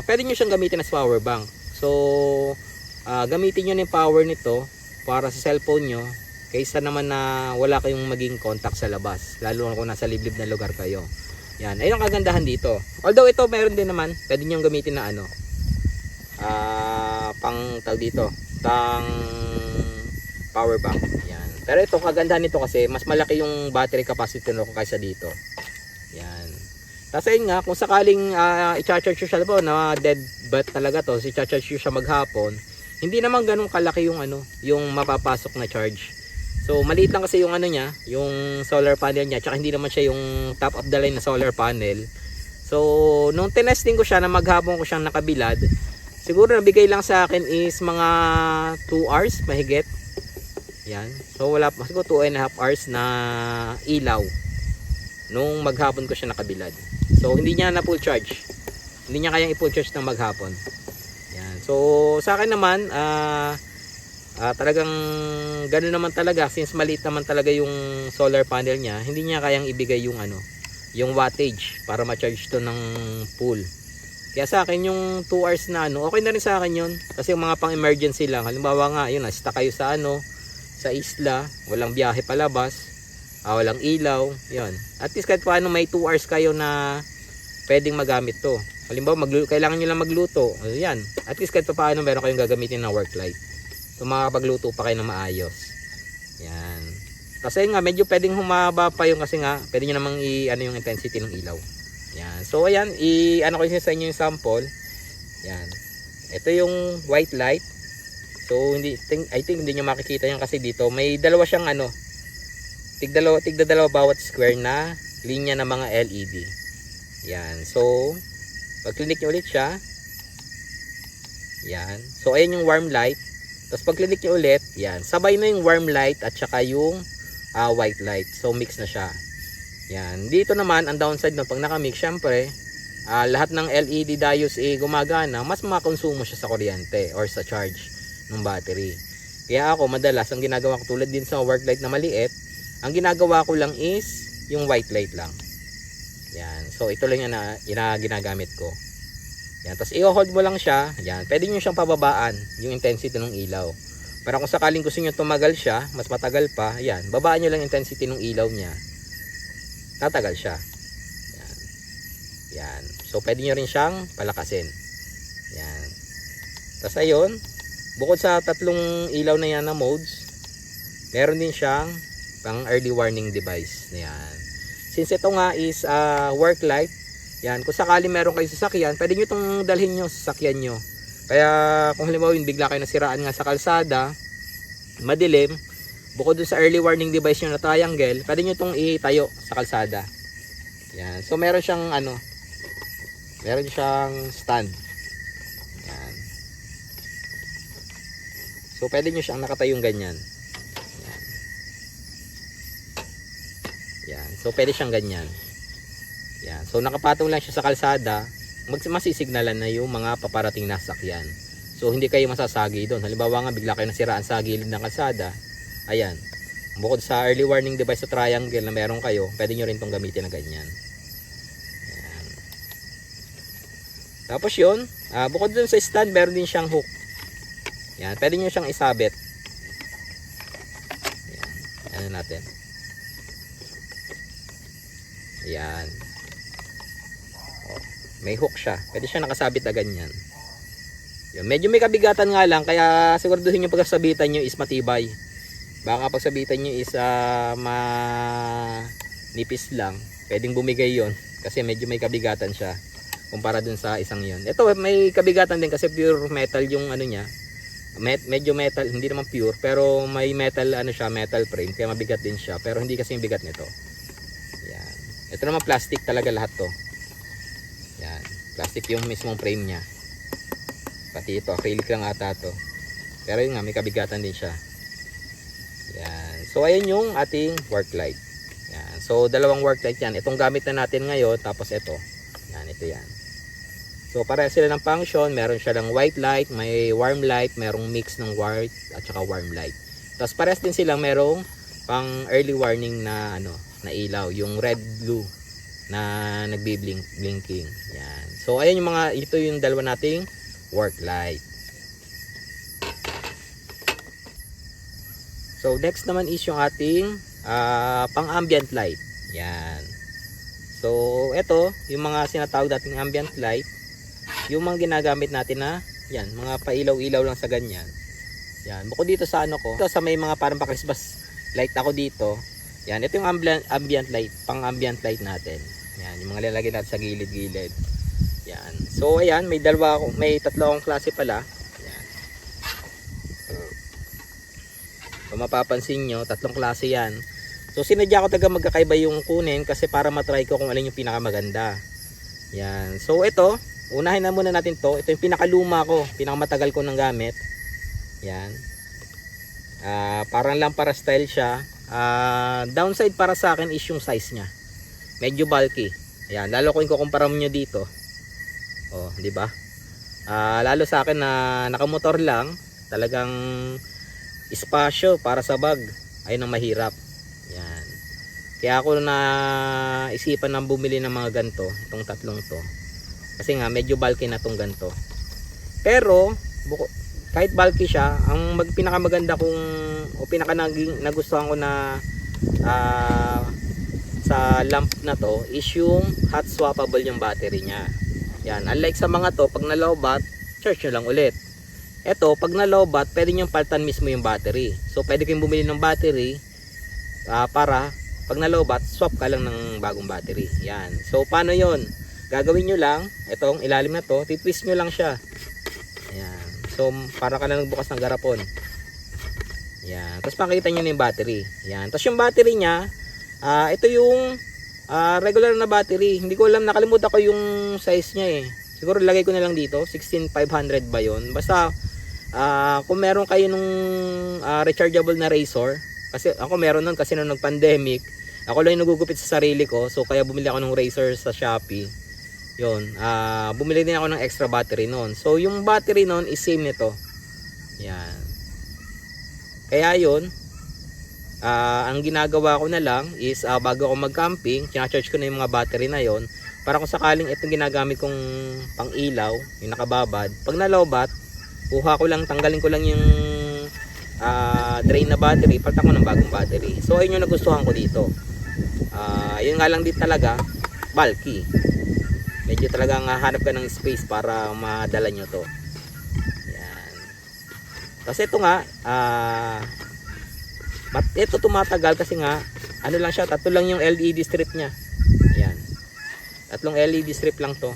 Pwede nyo siyang gamitin as power bank. So gamitin nyo na yung power nito para sa cellphone nyo kaysa naman na wala kayong maging contact sa labas, lalo na kung nasa liblib na lugar kayo. Yan, ayun ang kagandahan dito. Although ito meron din naman, pwede nyo gamitin na pang power bank. Yan. Pero ito kagandahan nito kasi mas malaki yung battery capacity nito kaysa dito. Yan. Tapos ayun nga, kung sakaling i-charge siya na dead bat talaga to, i-charge siya maghapon, hindi naman ganun kalaki yung yung mapapasok na charge. So maliit lang kasi yung niya, yung solar panel niya, tsaka hindi naman siya yung top of the line na solar panel. So nung tinesting ko siya na maghapon ko siyang nakabilad, siguro nabigay lang sa akin is mga 2 hours mahigit. Yan. So wala pa, siguro 2.5 hours na ilaw nung maghapon ko siya nakabilad. So hindi niya na full charge. Hindi niya kayang i-full charge ng maghapon. Yan. So sa akin naman, talagang ganoon naman talaga, since maliit naman talaga yung solar panel niya, hindi niya kayang ibigay yung yung wattage para ma-charge to ng full. Kaya sa akin yung 2 hours na okay na rin sa akin yun, kasi yung mga pang emergency lang, halimbawa nga yun, stuck kayo sa sa isla, walang biyahe palabas, walang ilaw, yun, at least kahit paano may 2 hours kayo na pwedeng magamit to. Halimbawa kailangan nyo lang magluto, yan, at least kahit paano meron kayong gagamitin na work light. So makakapagluto pa kayo ng maayos. Yan. Kasi nga medyo pwedeng humaba pa yung, kasi nga pwede nyo namang yung intensity ng ilaw. Yan. So ayan, ko sa inyo yung sample. Yan. Ito yung white light. So I think hindi nyo makikita yan kasi dito may dalawa siyang tigda dalawa bawat square na linya ng mga LED. Yan. So pag click nyo ulit siya, yan. So ayan yung warm light. Tapos pag click nyo ulit, yan, sabay na yung warm light at saka yung white light. So mix na siya. Yan. Dito naman, ang downside na pag nakamix, syempre, lahat ng LED diodes gumagana, mas makonsumo siya sa kuryente or sa charge ng battery. Kaya ako, madalas, ang ginagawa ko tulad din sa work light na maliit, ang ginagawa ko lang is yung white light lang. Yan. So ito lang yung ginagamit ko. Yan, tapos i-hold mo lang siya. Yan, pwede nyo siyang pababaan yung intensity ng ilaw. Pero kung sakaling gusto nyo tumagal siya, mas matagal pa, yan, babaan nyo lang intensity ng ilaw niya. Tatagal siya. Yan. Yan. So pwede nyo rin siyang palakasin. Yan. Tapos ayun, bukod sa tatlong ilaw na yan na modes, meron din siyang pang early warning device. Yan. Since ito nga is work light, yan, kung sakali meron kayo sasakyan, pwede nyo itong dalhin nyo sa sasakyan nyo. Kaya kung halimbawa bigla kayo nasiraan nga sa kalsada, madilim, bukod dun sa early warning device nyo na triangle, pwede nyo itong itayo sa kalsada. Yan. So meron siyang meron siyang stand. Yan. So pwede nyo siyang nakatayong ganyan. Yan. Yan. So pwede siyang ganyan. Yan. So nakapatong lang siya sa kalsada, masisignalan na yung mga paparating na sasakyan. So hindi kayo masasagi doon. Halimbawa nga bigla kayo nasiraan sa gilid ng kalsada. Ayan. Bukod sa early warning device sa triangle na meron kayo, pwede nyo rin itong gamitin na ganyan. Ayan. Tapos yun, bukod dun sa stand, meron din siyang hook. Ayan. Pwede nyo siyang isabit. Ayan. Ayan natin. Ayan. Oh, may hook siya. Pwede siya nakasabit na ganyan. Yun. Medyo may kabigatan nga lang, kaya siguraduhin nyo pagkasabitan nyo is matibay. Baka pagsabitan nyo is manipis lang, pwedeng bumigay yon kasi medyo may kabigatan siya kumpara dun sa isang yon. Ito may kabigatan din kasi pure metal yung ano niya. Medyo metal, hindi naman pure, pero may metal siya, metal frame, kaya mabigat din siya, pero hindi kasi yung bigat nito. Yan. Ito naman plastic talaga lahat to. Yan. Plastic yung mismong frame niya. Pati ito, acrylic lang ata to. Pero yun nga, may kabigatan din siya. Yan. So ayan yung ating work light. Yan. So dalawang work light yan. Itong gamit na natin ngayon, tapos ito. Yan, ito yan. So pareha sila ng function. Meron siya ng white light, may warm light, merong mix ng white at saka warm light. Tapos parehas din silang merong pang early warning na na ilaw, yung red blue na nagbi-blinking. Yan. So ayan yung ito yung dalawa nating work light. So next naman is yung ating pang ambient light. Yan. So ito yung mga sinatawag nating ambient light, yung mga ginagamit natin na yan, mga pailaw-ilaw lang sa ganyan. Yan. Bukod dito sa ito sa may mga parang pa-Christmas light ako dito. Yan, ito yung ambient light, pang ambient light natin. Yan, yung mga lalagay natin sa gilid-gilid. Yan. So ayan, may tatlo akong klase pala. Yan. So mapapansin nyo, tatlong klase yan. So sinadya ko taga magkakaiba yung kunin kasi para matry ko kung alin yung pinakamaganda. Yan. So ito, unahin na muna natin to. Ito yung pinakaluma ko, pinakamatagal ko ng gamit. Yan. Parang lampara style siya. Downside para sa akin is yung size niya. Medyo bulky. Ayan, lalo ko ikukumpara mo nyo dito. Oh, di ba? Lalo sa akin na nakamotor lang, talagang espasyo para sa bag ayun ang mahirap. Yan. Kaya ako na isipan ng bumili ng mga ganto, itong tatlong to. Kasi nga medyo bulky na tong ganto. Pero kahit bulky siya, ang pinakamaganda kong o nagustuhan ko na sa lamp na to is yung hot swappable yung battery niya. Yan, unlike sa mga to, pag na-lowbat, charge nyo lang ulit. Ito, pag na-lowbat, pwede nyo paltan mismo yung battery. So, pwede kayong bumili ng battery para pag na-lowbat, swap ka lang ng bagong battery. Yan. So, paano yon? Gagawin nyo lang, itong ilalim na to, titwist nyo lang siya. Yan. So, para ka na nagbukas ng garapon. Yan. Tapos, makikita nyo na yung battery. Yan. Tapos, yung battery niya, ito yung regular na battery. Hindi ko alam, nakalimutan ko yung size niya eh. Siguro lagay ko na lang dito, 16500 ba yun? Basta kung meron kayo nung rechargeable na razor, kasi ako meron nun kasi nung nag-pandemic, ako lang yung nagugupit sa sarili ko, so kaya bumili ako ng razor sa Shopee. Yun, bumili din ako ng extra battery nun. So yung battery nun is same nito. Yan. Kaya yun, ang ginagawa ko na lang is bago ako mag-camping, charge ko na yung mga battery na yon para kung sakaling itong ginagamit kong pang ilaw, yung nakababad, pag nalowbat, kuha ko lang, tanggalin ko lang yung drain na battery, palitan ko ng bagong battery. So ayun yung nagustuhan ko dito. Yun nga lang din talaga, bulky. Medyo talagang hanap ka ng space para madala nyo to. Yan. Kasi ito nga, ito tumatagal kasi nga ano lang siya, tatlo lang yung LED strip niya. Ayan. Tatlong LED strip lang to.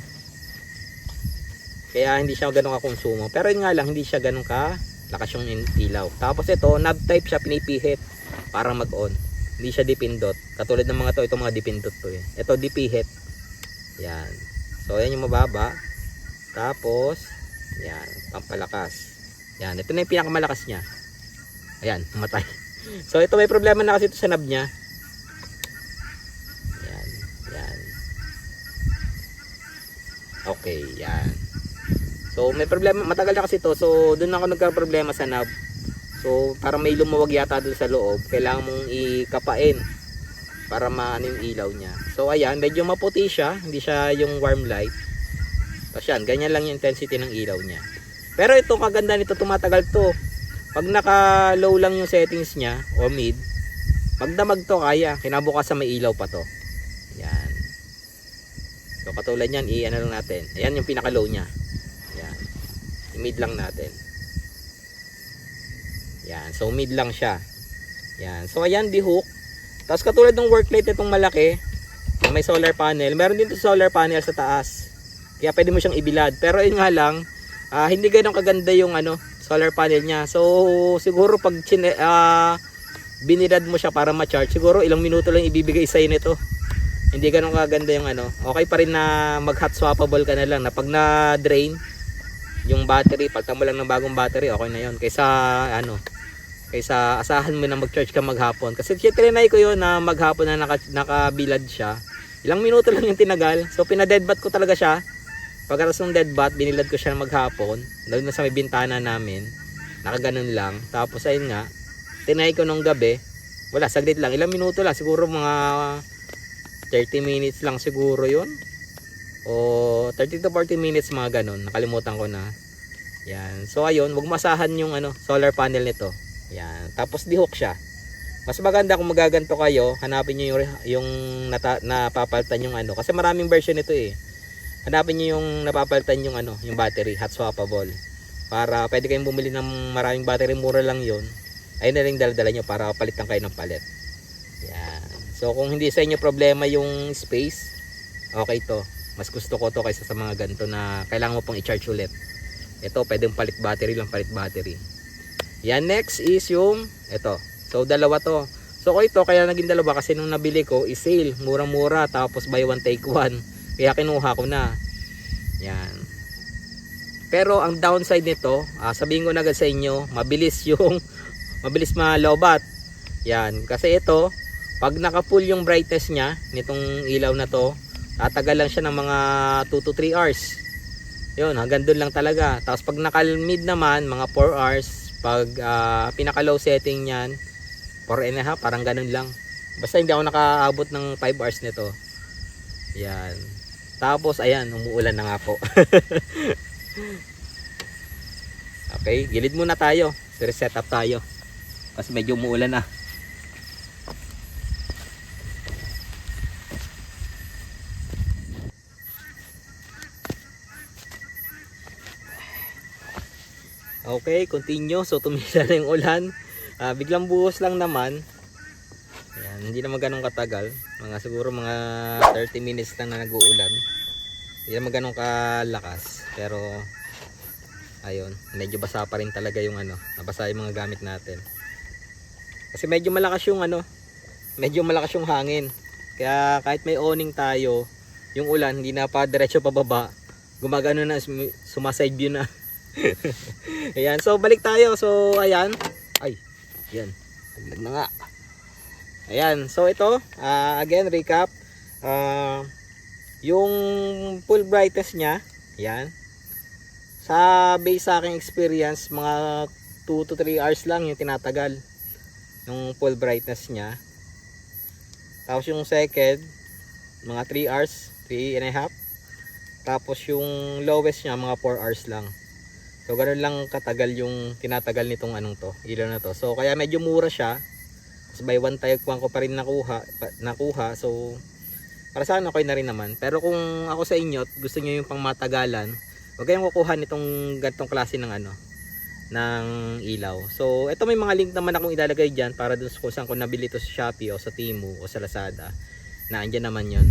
Kaya hindi siya ganun ka-konsumo. Pero yun nga lang, hindi siya ganun ka lakas yung ilaw. Tapos ito, knob type siya, pinipihit para mag-on. Hindi siya dipindot. Katulad ng mga to, ito mga dipindot to eh. Ito dipihit. Yan. So ayan yung mababa. Tapos yan, pampalakas. Yan, ito na yung pinakamalakas niya. Ayan, matay. So ito may problema na kasi ito sa knob niya. Yan, yan. Okay, yan. So may problema, matagal na kasi ito. So doon ako nagka-problema sa knob. So para may lumuwag yata doon sa loob, kailangan mong ikapain para maano yung ilaw niya. So ayan, medyo maputi siya, hindi siya yung warm light. Tapos yan, ganyan lang yung intensity ng ilaw niya. Pero ito, kaganda nito, tumatagal to. Pag naka low lang yung settings niya o mid, pag damag to kaya, kinabukasan may ilaw pa to. Yan. So katulad yan, i-ano lang natin. Ayan yung pinaka low niya. Yan. I-mid lang natin. Yan. So mid lang siya. Yan. So ayan, di-hook. Tapos katulad ng work light itong malaki, na may solar panel. Meron din to solar panel sa taas. Kaya pwede mo siyang ibilad. Pero yun nga lang, hindi ganoon kaganda yung solar panel niya. So siguro pag binilad mo siya para ma-charge, siguro ilang minuto lang ibibigay sa'yo nito. Hindi ganoon kaganda yung Okay pa rin na mag-hot swappable ka na lang. Na pag na-drain yung battery, palitan mo lang ng bagong battery, okay na yun. Kaysa asahan mo na mag-charge ka maghapon. Kasi trinay ko yun na maghapon na nakabilad siya. Ilang minuto lang yung tinagal. So pina-deadbat ko talaga siya. Pagkatapos ng deadbat, binilad ko siya maghapon. Doon na sa may bintana namin. Nakaganon lang. Tapos ayun nga, tinay ko nung gabi. Wala, saglit lang. Ilang minuto lang. Siguro mga 30 minutes lang siguro yun. O 30 to 40 minutes mga ganon. Nakalimutan ko na. Yan. So ayun, wag masahan yung solar panel nito. Yan. Tapos di-hook siya. Mas maganda kung magaganto kayo, hanapin niyo yung napapalitan yung kasi maraming version nito eh. Hanapin niyo yung napapalitan yung yung battery, hot swappable. Para pwede kayong bumili ng maraming battery, mura lang 'yon. Ayun na ring dala-dala niyo para palitan kayo ng palit. Yan. So kung hindi sa inyo problema yung space, okay to. Mas gusto ko to kaysa sa mga ganito na kailangan mo pang i-charge ulit. Ito, pwedeng palit battery lang, palit battery. Yan, next is yung ito. So dalawa to. So ito kaya naging dalawa kasi nung nabili ko is sale, murang-mura, tapos buy one take one. Kaya kinuha ko na. Yan. Pero ang downside nito, sabihin ko na agad sa inyo, mabilis malobat. Yan, kasi ito, pag naka-full yung brightness niya nitong ilaw na to, tatagal lang siya ng mga 2 to 3 hours. Yun, hanggang doon lang talaga. Tapos pag naka-mid naman, mga 4 hours. Pag pinaka-low setting niyan, 4.5, parang ganun lang. Basta hindi ako nakaabot ng 5 hours nito. Yan. Tapos ayan, umuulan na nga po. Okay, gilid muna tayo. Reset up tayo. Kasi medyo umuulan na. Okay, continue. So tumila na yung ulan. Biglang buhos lang naman. Ayan, hindi naman ganun katagal. Siguro mga 30 minutes lang na nag-uulan. Hindi naman ganun kalakas. Pero ayun, medyo basa pa rin talaga yung nabasa yung mga gamit natin. Kasi medyo malakas yung hangin. Kaya kahit may awning tayo, yung ulan hindi na pa diretso pababa. Gumagano na, sumaside view na. Ayan, so balik tayo. So ayan. Ay, yan. Taglag na nga. Ayan, so ito, again recap. Yung full brightness niya, yan. Sa base sa aking experience, mga 2 to 3 hours lang yung tinatagal yung full brightness niya. Tapos yung second, mga 3 hours, 3.5. Tapos yung lowest niya, mga 4 hours lang. So ganoon lang katagal yung tinatagal nitong ilaw na to. So kaya medyo mura siya. Tapos by one take one ko pa rin nakuha. So para sa okay na rin naman. Pero kung ako sa inyo, gusto niyo yung pangmatagalan, huwag kayong kukuha nitong ganitong klase ng ng ilaw. So ito may mga link naman akong ilalagay diyan para dun kung saan ko nabili ito sa Shopee o sa Temu o sa Lazada. Na andyan naman 'yon.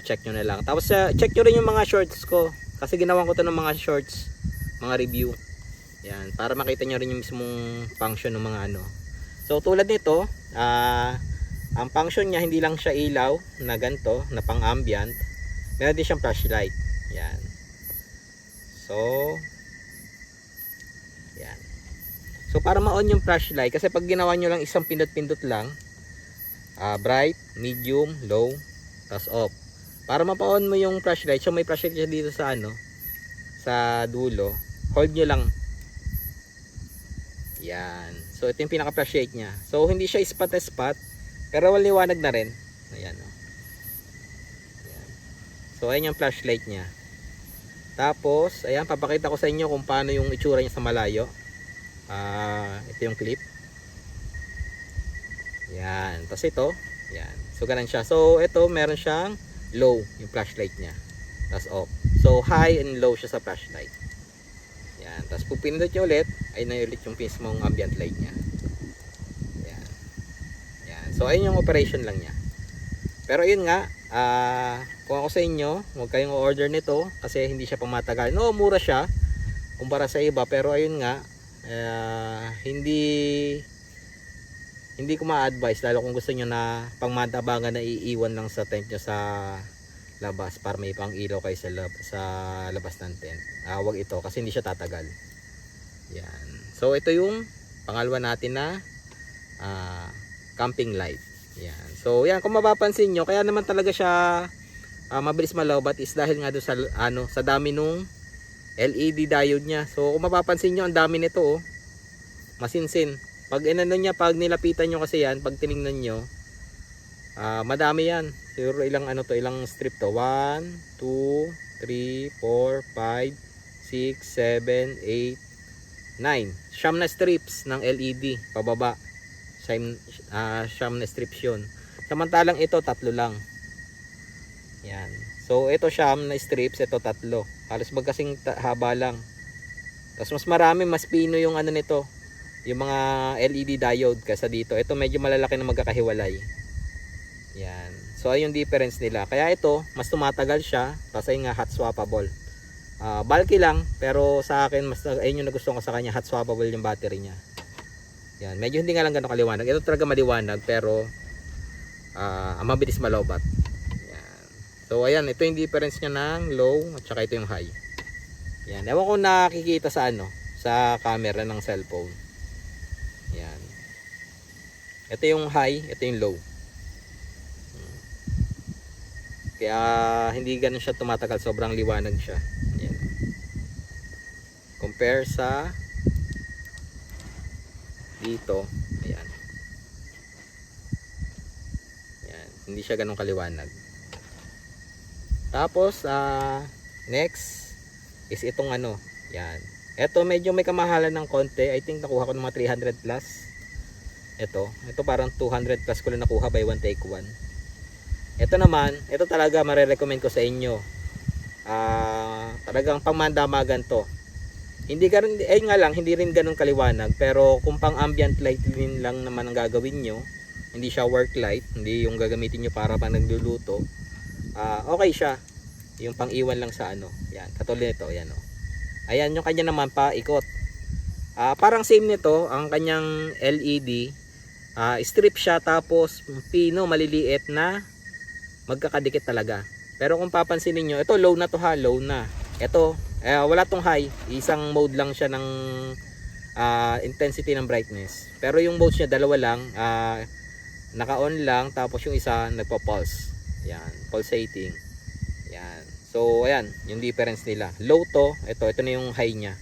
Check nyo na lang. Tapos check nyo rin yung mga shorts ko. Kasi ginawan ko to ng mga shorts, mga review. Yan, para makita nyo rin yung mismong function ng mga ano. So tulad nito, ang function niya hindi lang siya ilaw na ganito, na pang ambient. Meron din siyang flashlight. Yan. So yan. So para ma-on yung flashlight, kasi pag ginawa nyo lang isang pindot-pindot lang, bright, medium, low, tas off. Para mapa-on mo yung flashlight, so may flashlight siya dito sa ano, sa dulo. Hold nyo lang. Yan. So ito yung pinaka flashlight niya. So hindi siya spot na spot, pero liwanag na rin. Ayan, oh. Ayan. So ayan yung flashlight niya. Tapos ayan, papakita ko sa inyo kung paano yung itsura niya sa malayo. Ito yung clip. Yan. Tapos ito, yan. So ganun siya. So ito meron siyang low yung flashlight niya. Tapos off. So high and low siya sa flashlight. Yan. Tapos pag pinindot nyo ulit, ay na ulit yung mismong ambient light niya. Yan. Yan. So ayun yung operation lang niya. Pero yun nga, kung ako sa inyo, huwag kayong order nito kasi hindi siya pamatagal. No, mura siya kumpara sa iba, pero ayun nga, hindi ko ma-advise lalo kung gusto nyo na pangmatabangan na iiwan lang sa tent nyo sa labas para may pang ilaw kayo sa labas ng tent. Wag ito kasi hindi siya tatagal. Yan. So ito yung pangalawa natin na camping light. Yan. So yan, kung mapapansin nyo, kaya naman talaga siya mabilis malawbat is dahil nga doon sa sa dami nung LED diode niya. So kung mapapansin nyo, ang dami nito, oh. Masinsin. Pag inano niya, pag nilapitan nyo kasi yan, pag tinignan nyo, madami yan. Siguro ilang ano to, ilang strip to. 1, 2, 3, 4, 5, 6, 7, 8, 9. Siyam na strips ng LED pababa. Siyam na strips yun. Samantalang ito, 3 lang. Yan. So ito siyam na strips, ito 3. Halos magkasing haba lang. Tapos mas marami, mas pino yung ano nito, yung mga LED diode kaysa dito. Ito medyo malalaki na magkakahiwalay. Yan. So ayun yung difference nila. Kaya ito, mas tumatagal siya. Tapos ayun nga, hot swappable. Bulky lang, pero sa akin, mas ayun yung nagustuhan ko sa kanya, hot swappable yung battery niya. Yan. Medyo hindi nga lang ganun kaliwanag. Ito talaga maliwanag, pero mabilis malowbat. Yan. So ayan, ito yung difference niya ng low at saka ito yung high. Yan. Ewan ko nakikita sa sa camera ng cellphone. Yan. Ito yung high, ito yung low. Kaya hindi ganun siya tumatagal, sobrang liwanag siya. Yan. Compare sa dito, ayan. Yan, hindi siya ganun kaliwanag. Tapos next is itong yan. Ito medyo may kamahalan ng konti. I think nakuha ko ng mga 300 plus. Ito parang 200 plus ko lang nakuha by one take one. Ito naman, ito talaga mare-recommend ko sa inyo. Talagang pangmandamagan to. Hindi rin ganun kaliwanag, pero kung pang ambient light din lang naman ang gagawin nyo, hindi siya work light, hindi yung gagamitin nyo para pang nagluluto, okay siya. Yung pang iwan lang sa yan, katulad nito, yan oh. Ayan yung kanya naman paikot. Parang same nito, ang kanyang LED, strip siya tapos pino maliliit na magkakadikit talaga. Pero kung papansinin nyo, ito low na to ha, low na. Ito, wala tong high, isang mode lang siya ng intensity ng brightness. Pero yung modes niya dalawa lang, naka-on lang, tapos yung isa nagpo-pulse. Yan, pulsating. Yan. So ayan, yung difference nila. Low to, ito na yung high niya.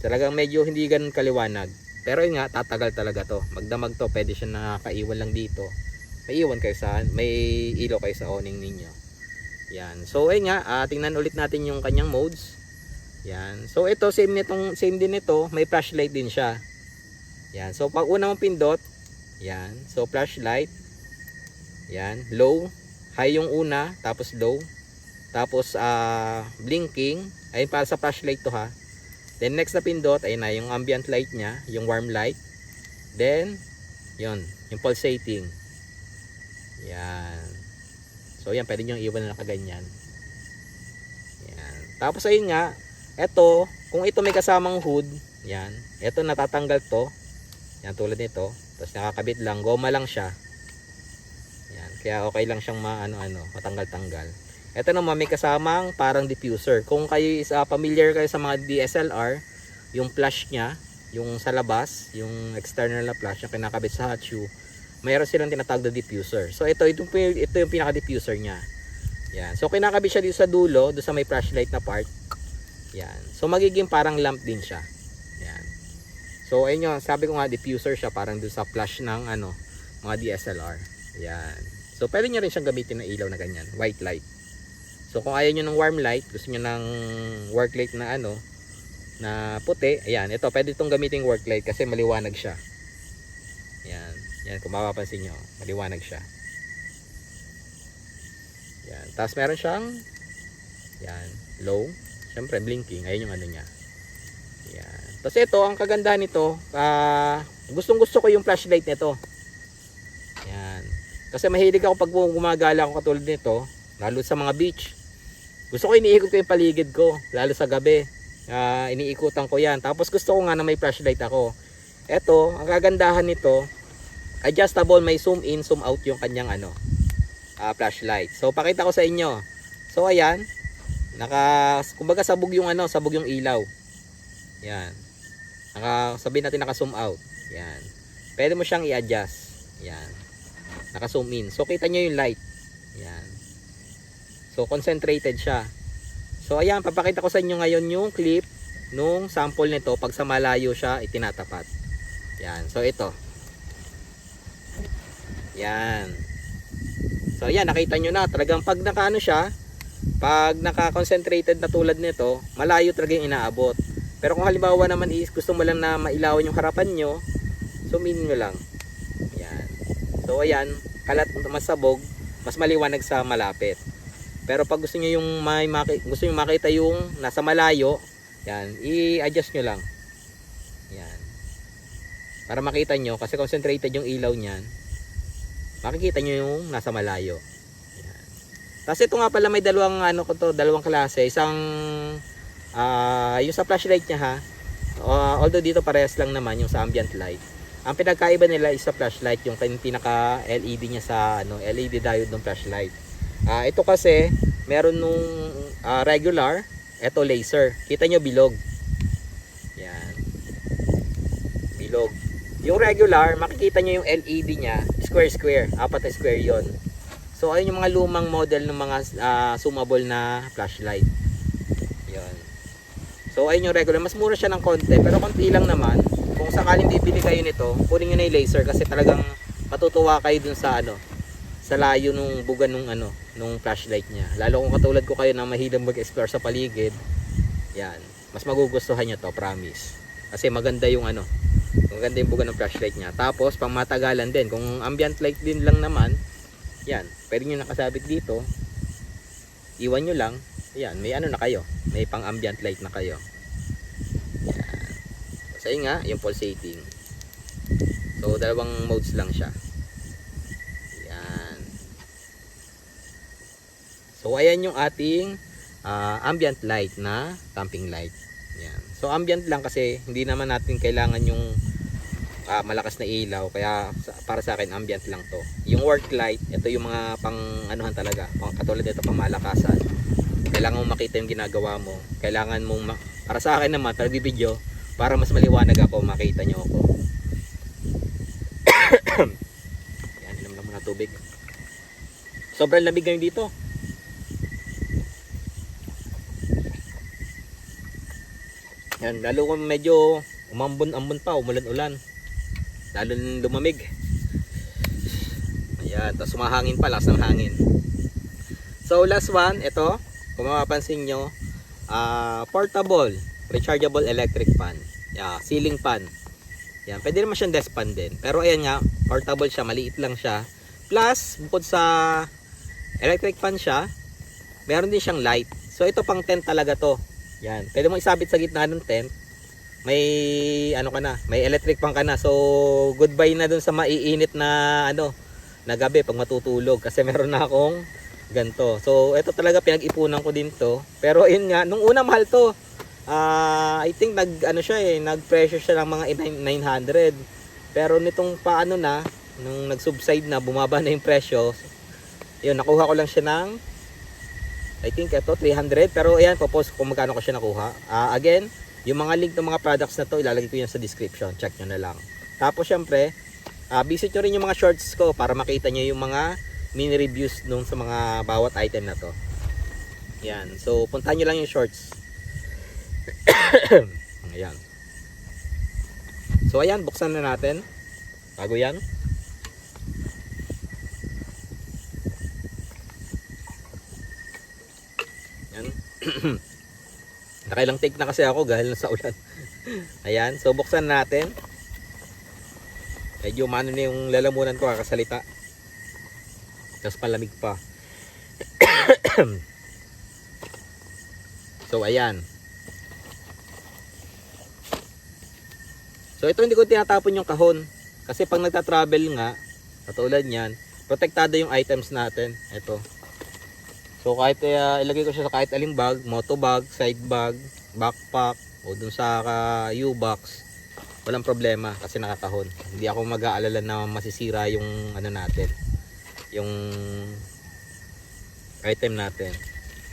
Talagang medyo hindi ganun kaliwanag. Pero yun nga, tatagal talaga to. Magdamag to, pwede siya nakaiwan lang dito. May ilaw kayo sa awning ninyo. Yan. So ayun nga, tingnan ulit natin yung kanyang modes. Yan. So ito same din nito, may flashlight din siya. Yan. So pag una mong pindot, yan. So flashlight. Yan, low, high yung una, tapos low. Tapos blinking, ayun para sa flashlight to ha. Then next na pindot, ayun na yung ambient light niya, yung warm light. Then yun, yung pulsating. Yan. So yan, pwede nyo iwan na nakaganyan. Yan. Tapos ayun nga, Ito, kung ito may kasamang hood, yan. Ito natatanggal to. Yan tulad nito. Tapos nakakabit lang, goma lang siya. Yan, kaya okay lang siyang matanggal-tanggal. Ito naman may kasamang parang diffuser. Kung kayo is familiar kayo sa mga DSLR, yung flash niya, yung sa labas, yung external na flash, yung kinakabit sa hot shoe, mayroon silang tinatawag na diffuser. So ito yung pinaka-diffuser niya. Yan. So kinakabit siya dito sa dulo, doon sa may flashlight na part. Yan. So magiging parang lamp din siya. Yan. So ayun yung sabi ko nga diffuser siya parang doon sa flash ng mga DSLR. Yan. So pwede niyo rin siyang gamitin ng ilaw na ganyan, white light. So kung ayaw niyo ng warm light, gusto niyo ng work light na na puti, ayan, ito pwede itong gamitin work light kasi maliwanag siya. Yan. Yan, kung mapapansin niyo, maliwanag siya. Yan. Tapos meron siyang yan, low. Siyempre blinking, ayun yung niya. Yan. Tapos ito, ang kagandahan nito, gustong gusto ko yung flashlight nito. Yan. Kasi mahilig ako pag gumagala ako katulad nito, lalo sa mga beach. Gusto ko iniikot ko yung paligid ko, lalo sa gabi. Iniikutan ko yan. Tapos gusto ko nga na may flashlight ako. Ito, ang kagandahan nito, adjustable, may zoom in, zoom out yung kanyang flashlight. So pakita ko sa inyo. So ayan, kumbaga sabog yung sabog yung ilaw. Yan. Sabihin natin naka-zoom out. Yan. Pwede mo siyang i-adjust. Yan. Naka-zoom in. So kita nyo yung light. Yan. So concentrated siya. So ayan, papakita ko sa inyo ngayon yung clip nung sample nito pag sa malayo siya itinatapat. Yan. So ito. Yan. So ayan, nakita nyo na talagang pag siya, pag naka-concentrated na tulad nito, malayo talaga yung inaabot. Pero kung halimbawa naman gusto mo lang na mailawan yung harapan nyo, zoom in nyo lang. Yan. So ayan, mas sabog, mas maliwanag sa malapit. Pero pag gusto nyo gusto nyo makita yung nasa malayo, yan, i-adjust nyo lang. Yan. Para makita nyo, kasi concentrated yung ilaw niyan, makikita nyo yung nasa malayo. Yan. Tapos ito nga pala may dalawang klase. Isang yung sa flashlight niya ha. Although dito parehas lang naman yung sa ambient light. Ang pinagkaiba nila is sa flashlight, yung pinaka LED niya sa LED diode ng flashlight. Ito kasi meron nung regular, ito laser. Kita nyo bilog. Yan. Bilog. Yung regular, makikita nyo yung LED niya, square, apat na square yon. So ayun yung mga lumang model ng mga zoomable na flashlight. Yon. So ayun yung regular, mas mura siya ng konti, pero konti lang naman. Kung sakaling bibili kayo nito, kunin nyo na yung laser kasi talagang matutuwa kayo dun sa sa layo nung buga nung flashlight niya. Lalo kung katulad ko kayo na mahilig mag-explore sa paligid, yan, mas magugustuhan nyo to, promise. Kasi maganda yung maganda yung buga ng flashlight niya. Tapos pang matagalan din, kung ambient light din lang naman, yan, pwede nyo nakasabit dito, iwan nyo lang, yan, may na kayo, may pang ambient light na kayo. Yan. So yun nga, yung pulsating. So dalawang modes lang siya. Yan. So ayan yung ating ambient light na camping light. Yan. So ambient lang kasi hindi naman natin kailangan yung malakas na ilaw, kaya para sa akin ambient lang to. Yung work light, ito yung mga pang talaga, pang katulad nito, pang malakasan. Kailangan mo makita yung ginagawa mo. Kailangan mong para sa akin naman, para video, para mas maliwanag ako, makita nyo ako. Yan, inom lang muna tubig. Sobrang lamig ngayon dito. Yan, lalo kung medyo umambon-ambon pa, umulan-ulan. Lalo lumamig. Ayan, tapos sumahangin pa, lakas ng hangin. So last one, ito, kung mapapansin nyo, portable, rechargeable electric fan. Yeah, ceiling fan. Yan, pwede naman siyang desk fan din. Pero ayan nga, portable siya, maliit lang siya. Plus, bukod sa electric fan siya, meron din siyang light. So ito pang tent talaga to. Yan, pwede mo isabit sa gitna ng tent. May may electric fan ka na. So goodbye na dun sa maiinit na na gabi pag matutulog, kasi meron na akong ganto. So ito talaga pinag-ipunan ko din to. Pero yun nga, nung una mahal to. I think nag-pressure siya ng mga 900. Pero nitong paano na, nung nag-subside na, bumaba na yung presyo. Yun, nakuha ko lang siya ng, I think ito, 300. Pero ayan, popost kung magkano ko siya nakuha. Again, yung mga link ng mga products na to, ilalagay ko yan sa description. Check nyo na lang. Tapos syempre, visit nyo rin yung mga shorts ko para makita nyo yung mga mini reviews nung sa mga bawat item na to. Yan. So, puntahan nyo lang yung shorts. Ayan. So, ayan. Buksan na natin. Bago yan. Yan. Nakailang take na kasi ako dahil sa ulan. Ayan. So, buksan natin. Medyo umano na yung lalamunan ko kakasalita. Tapos palamig pa. So, ayan. So, ito hindi ko tinatapon yung kahon. Kasi pag nagta-travel nga, katulad niyan, protektado yung items natin. Ito. So, kahit ilagay ko siya sa kahit aling bag, moto bag, side bag, backpack, o dun sa U-box, walang problema kasi nakakahon. Hindi ako mag-aalala na masisira yung ano natin, yung item natin.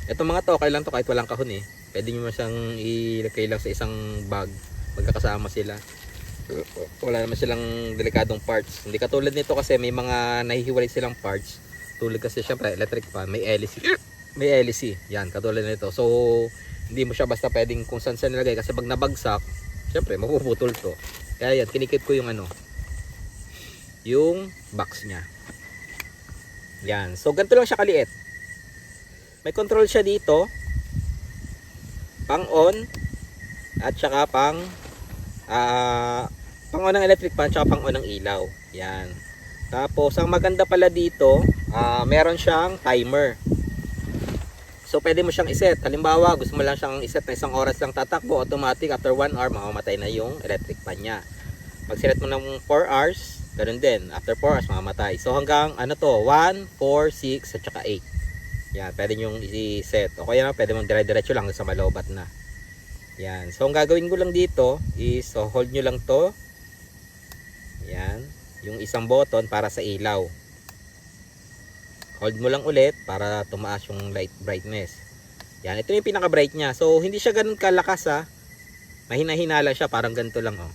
Ito mga to, okay lang to kahit walang kahon eh. Pwede nyo siyang ilagay lang sa isang bag. Magkakasama sila. Wala naman silang delikadong parts. Hindi katulad nito kasi may mga nahihiwalay silang parts. Tulad kasi syempre electric fan, may LEC. May LEC. Yan, katulad nito. So, hindi mo siya basta pwedeng kung saan saan nilagay kasi pag nabagsak, syempre mapuputol to. Kaya yan, kinikip ko yung yung box niya. Yan. So, ganito lang siya kaliit. May control siya dito. Pang on at saka pang on ng electric fan tsaka pang on ng ilaw. Yan. Tapos ang maganda pala dito, meron siyang timer. So pwede mo siyang iset. Halimbawa, gusto mo lang siyang iset na 1 oras lang tatakbo, automatic after 1 hour mamamatay na yung electric fan niya. Pag sinet mo ng 4 hours, ganun din. After 4 hours mamamatay. So hanggang 1, 4, 6 at saka 8. Yan, pwede nyo i-set. O kaya pwede mong dire-diretso lang sa malobat na. Yan. So, ang gagawin ko lang dito is, so, hold nyo lang to. Yan. Yung isang button para sa ilaw. Hold mo lang ulit para tumaas yung light brightness. Yan. Ito yung pinaka-bright niya. So, hindi siya ganun kalakas ha. Mahina-hina lang siya. Parang ganito lang oh.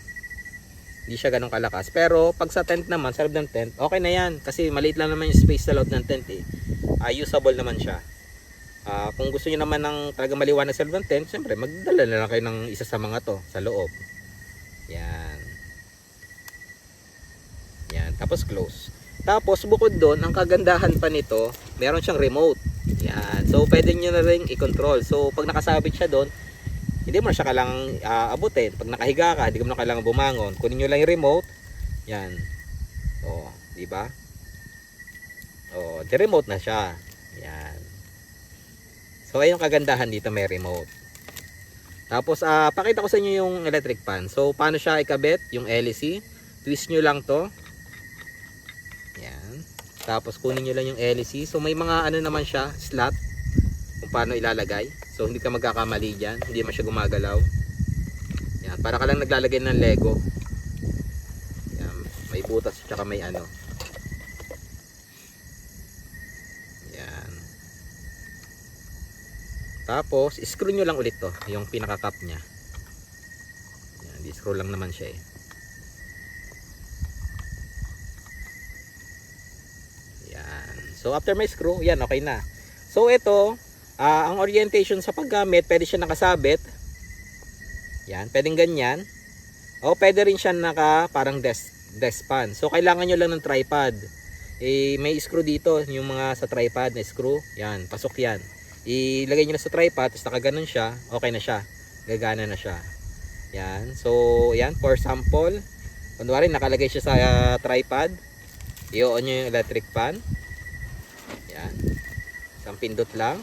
Hindi siya ganun kalakas. Pero, pag sa tent naman, sa loob ng tent, okay na yan. Kasi maliit lang naman yung space sa loob ng tent eh. Usable naman siya. Kung gusto niyo naman ng talaga maliwanag sa loob ng tent, siyempre magdala na lang kayo ng isa sa mga to sa loob. Yan. Yan. Tapos close. Tapos bukod doon, ang kagandahan pa nito, meron siyang remote. Yan. So pwede niyo na ring i-control. So pag nakasabit siya doon, hindi mo na siya kailangang abutin. Pag nakahiga ka, hindi mo na kailangang bumangon. Kunin niyo lang yung remote. Yan. Oh, di ba? Oh, the remote na siya. Yan. So, ayun kagandahan dito, may remote. Tapos, pakita ko sa inyo yung electric fan. So, paano siya ikabit? Yung LEC. Twist nyo lang to. Yan. Tapos, kunin nyo lang yung LEC. So, may mga ano naman siya, slot. Kung paano ilalagay. So, hindi ka magkakamali dyan. Hindi man siya gumagalaw. Yan. Para ka lang naglalagay ng Lego. Yan. May butas, tsaka may ano. Tapos, screw nyo lang ulit to, yung pinaka-cap nya. Yan, di-screw lang naman siya eh. Yan. So, after may screw, yan, okay na. So, ito, ang orientation sa paggamit, pwede siya nakasabit. Yan, pwedeng ganyan. O, pwede rin siya parang desk pan. So, kailangan nyo lang ng tripod. May screw dito, yung mga sa tripod na screw. Yan, pasok yan. Ilagay nyo na sa tripod, tapos nakaganon siya, okay na siya, gagana na siya. Yan, so yan, for sample, kunwari nakalagay siya sa tripod, i-on nyo yung electric fan. Yan, isang pindot lang.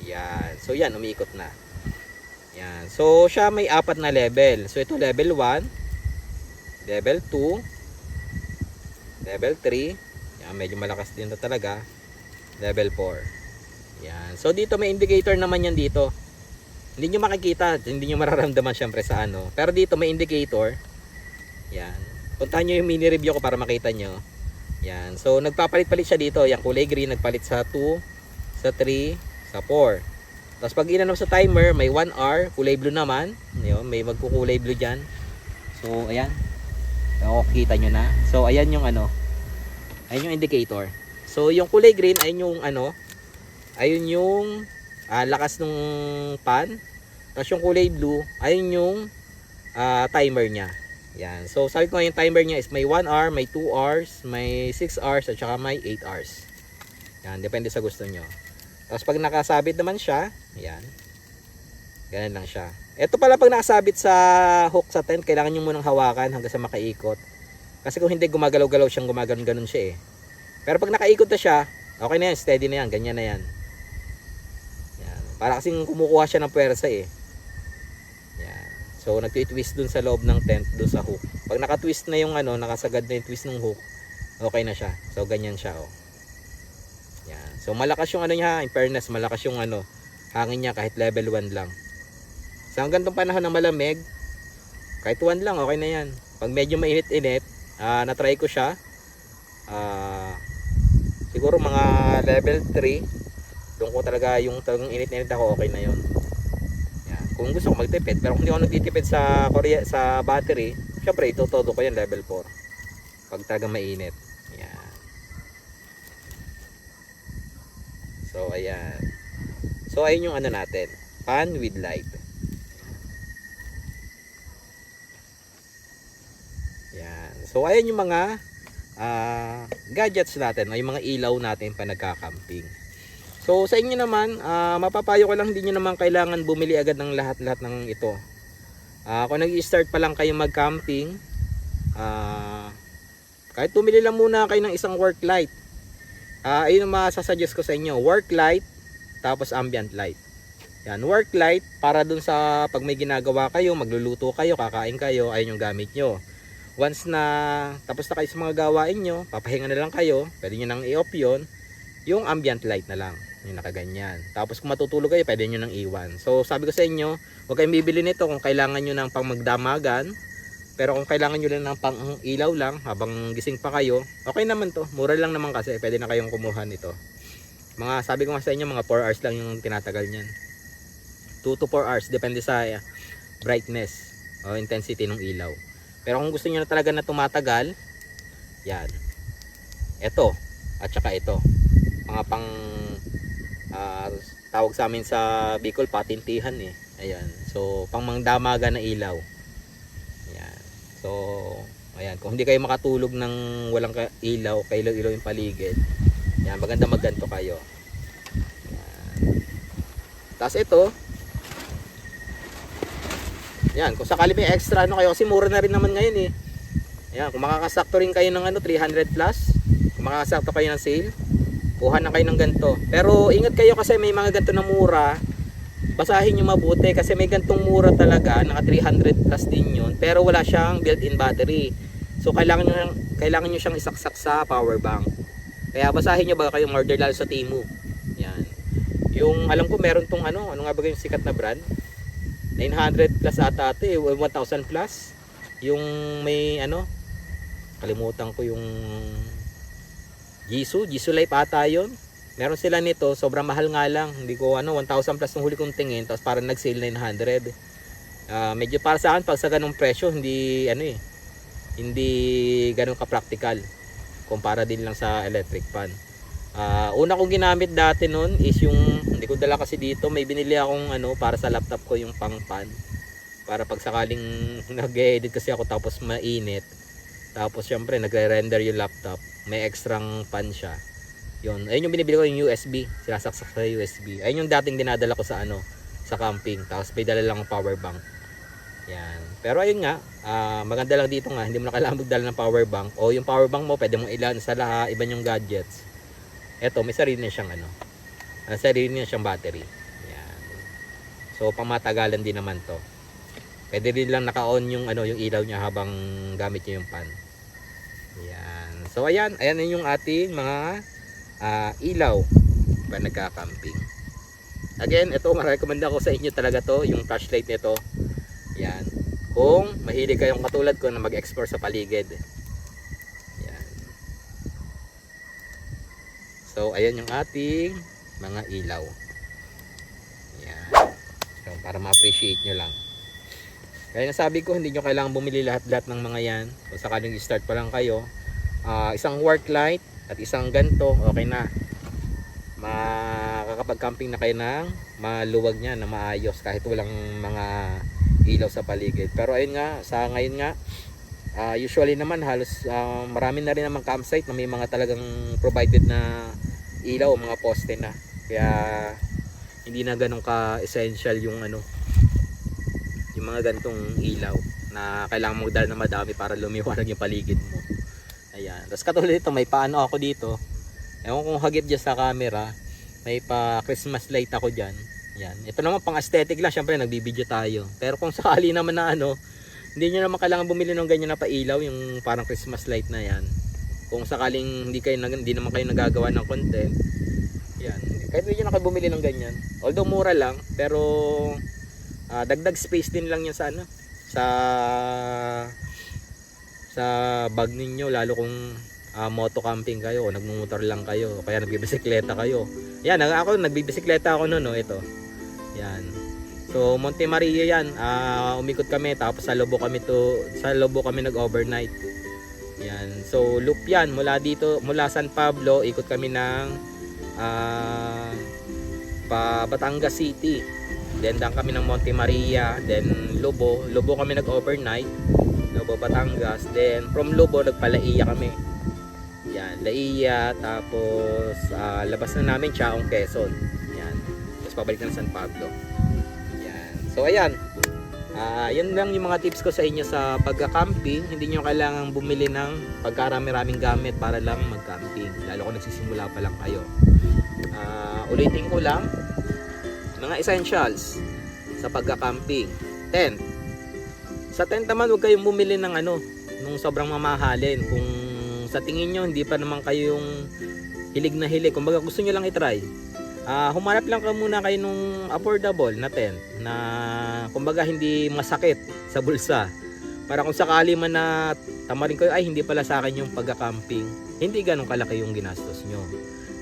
Yan, so yan, umiikot na. Yan, so siya may 4 na level. So ito level 1, level 2, level 3, yan, medyo malakas din na talaga, level 4. Yan. So dito may indicator naman yan dito. Hindi nyo makikita, hindi nyo mararamdaman syempre sa ano. Pero dito may indicator. Yan. Puntahan nyo yung mini review ko para makita nyo. Yan. So nagpapalit-palit siya dito. Yung kulay green nagpalit sa 2, sa 3, sa 4. Tapos pag inano sa timer, may 1 hour, kulay blue naman. Yun, may magkukulay blue dyan. So ayan. O, kita nyo na. So ayan yung ano. Ayun yung indicator. So yung kulay green ayun yung ano. Ayun yung lakas ng pan. Tapos yung kulay blue ayun yung timer niya. Yan. So sabi ko yung timer niya is may 1 hour, may 2 hours, may 6 hours at saka may 8 hours. Yan, depende sa gusto nyo. Tapos pag nakasabit naman siya, yan. Ganun lang siya. Ito pala pag nakasabit sa hook sa tent, kailangan nyo munang hawakan hanggang sa makaikot. Kasi kung hindi, gumagalaw-galaw siyang gumaganon-ganon siya eh. Pero pag nakaikot na siya, okay na yan, steady na yan, ganyan na yan. Yan. Para kasing kumukuha siya ng pwersa eh. Yan. So nagtitwist dun sa loob ng tent, dun sa hook. Pag nakatwist na yung ano, nakasagad na yung twist ng hook, okay na siya. So ganyan siya oh. Yan. So malakas yung ano niya, in fairness, malakas yung ano, hangin niya kahit level 1 lang. Sa hanggang tong panahon ng malamig, kahit 1 lang, okay na yan. Pag medyo mainit-init, na-try ko siya. Siguro mga level 3, doon ko talaga yung talagang init-init ako, okay na yun. Yan. Kung gusto ko magtipid, pero kung hindi ako nagtitipid sa battery, syempre itutodo ko yan level 4. Pag talagang mainit. Yan. So ayan. So ayun yung ano natin, pan with light. Yan. So ayan yung mga gadgets natin, o yung mga ilaw natin pa nagka-camping. So sa inyo naman, mapapayo ko lang, hindi nyo naman kailangan bumili agad ng lahat-lahat ng ito. Kung nag-i-start pa lang kayo mag-camping, kahit bumili lang muna kayo ng isang work light. Ayun ang masasuggest ko sa inyo, work light tapos ambient light. Yan, work light para dun sa pag may ginagawa kayo, magluluto kayo, kakain kayo, ayun yung gamit nyo. Once na tapos na kayo sa mga gawain nyo, papahinga na lang kayo, pwede nyo nang i-off yun, yung ambient light na lang, yung nakaganyan. Tapos kung matutulog kayo, pwede nyo nang iwan. So sabi ko sa inyo, huwag kayong bibili nito kung kailangan nyo ng pang magdamagan. Pero kung kailangan nyo lang ng pang ilaw lang habang gising pa kayo, okay naman to. Mura lang naman kasi, pwede na kayong kumuha nito. Mga sabi ko nga sa inyo, mga 4 hours lang yung tinatagal niyan. 2 to 4 hours, depende sa brightness o intensity ng ilaw. Pero kung gusto niyo na talaga na tumatagal, yan. Ito at saka ito. Mga pang tawag sa amin sa Bicol, patintihan eh. Ayan. So, pang mangdamaga na ilaw. So, ayan, kung hindi kayo makatulog ng walang ilaw, kailaw-ilaw yung paligid, yan, maganda magganto kayo. Yan. Tapos ito, yan, kung sakali may extra ano kayo, kasi mura na rin naman ngayon eh. Yan, kung makakasakto rin kayo ng ano, 300 plus, kung makakasakto kayo ng sale, kuha na kayo ng ganto. Pero ingat kayo kasi may mga ganto na mura, basahin nyo mabuti kasi may gantong mura talaga, naka 300 plus din yun, pero wala siyang built-in battery. So kailangan nyo siyang isaksak sa power bank. Kaya basahin nyo bago kayong order, lalo sa Temu. Yan. Yung alam ko meron tong ano nga ba yung sikat na brand? 900 plus ata ito eh, 1000 plus. Yung may ano, kalimutan ko yung Jisoo Life ata yun. Meron sila nito, sobrang mahal nga lang. Hindi ko 1,000 plus ng huli kong tingin, tapos parang nag-sale 900. Medyo para sa akin pag sa ganung presyo, hindi hindi ganun ka-practical. Kumpara din lang sa electric fan. Una kong ginamit dati noon is yung hindi ko dala kasi dito, may binili akong para sa laptop ko yung pang fan. Para pag sakaling nag-edit kasi ako tapos mainit. Tapos syempre nagre-render yung laptop, may extrang fan siya. Yun, ayun yung binibili ko, yung USB, sinasaksak sa USB. Ayun yung dating dinadala ko sa sa camping. Tapos may dala lang power bank. Yan. Pero ayun nga, maganda lang dito nga, hindi mo na kailangan magdala ng power bank. O yung power bank mo, pwede mong ilan sa iba yung gadgets. Eto, may sarili na siyang sarili na siyang battery. Yan. So pamatagalan din naman to. Pwede din lang naka-on yung yung ilaw niya habang gamit niyo yung pan. Yan. So ayan yung ating mga ilaw pa nagka-camping. Again, ito ma-recommend ako sa inyo talaga to, yung flashlight nito. Yan. Kung mahilig kayong katulad ko na mag-explore sa paligid. Yan. So, ayan yung ating mga ilaw. Yan. So, para ma-appreciate nyo lang. Kaya nasabi ko, hindi nyo kailangan bumili lahat-lahat ng mga yan. Kung sakaling start pa lang kayo, isang work light at isang ganto, okay na. Makakapag-camping na kayo ng maluwag niya na maayos kahit walang mga ilaw sa paligid. Pero ayun nga, sa ngayon nga, usually naman halos marami na rin namang campsite na may mga talagang provided na ilaw o mga poste na. Kaya hindi na ganun ka-essential yung yung mga ganitong ilaw na kailangan mo dala na madami para lumiwanag yung paligid mo. Ayan. Tapos katulad dito, may paano ako dito. Ewan kung hagip dyan sa camera, may pa Christmas light ako dyan. Yan. Ito naman pang aesthetic lang, syempre nagbibideo tayo. Pero kung sakali naman na hindi nyo naman kailangan bumili ng ganyan na pailaw, yung parang Christmas light na yan. Kung sakaling hindi naman kayo nagagawa ng content, yan. Kahit hindi nyo na kayo bumili ng ganyan. Although mura lang, pero dagdag space din lang yan sa sa bag ninyo, lalo kung moto camping kayo o nagmumotor lang kayo o kaya nagbibisikleta kayo. Yan, ako nagbibisikleta ako noon, ito. Yan. So Monte Maria yan, umikot kami tapos sa Lobo kami nag-overnight. Yan. So loop yan mula dito, mula San Pablo, ikot kami ng pa Batangas City. Then dang kami ng Monte Maria, then Lobo kami nag-overnight. Lobo, Batangas. Then from Lobo nagpalaiya kami. Yan, Laiya, tapos labas na namin Chaong, Quezon. Yan. Tapos pabalik na San Pablo. Yan. So ayan. Yan lang yung mga tips ko sa inyo sa pagka-camping. Hindi nyo kailangang bumili ng pagkarami-raming gamit para lang mag-camping. Lalo kung nagsisimula pa lang kayo. Ulitin ko lang, mga essentials sa pagka-camping. Tent. Sa tent naman, huwag kayong bumili ng nung sobrang mamahalin. Kung sa tingin nyo hindi pa naman kayo yung hilig na hilig, kumbaga gusto nyo lang itry, humanap lang muna kayo nung affordable na tent na kumbaga hindi masakit sa bulsa, para kung sakali man na tamarin kayo, ay hindi pala sa akin yung pagka-camping, hindi ganun kalaki yung ginastos nyo.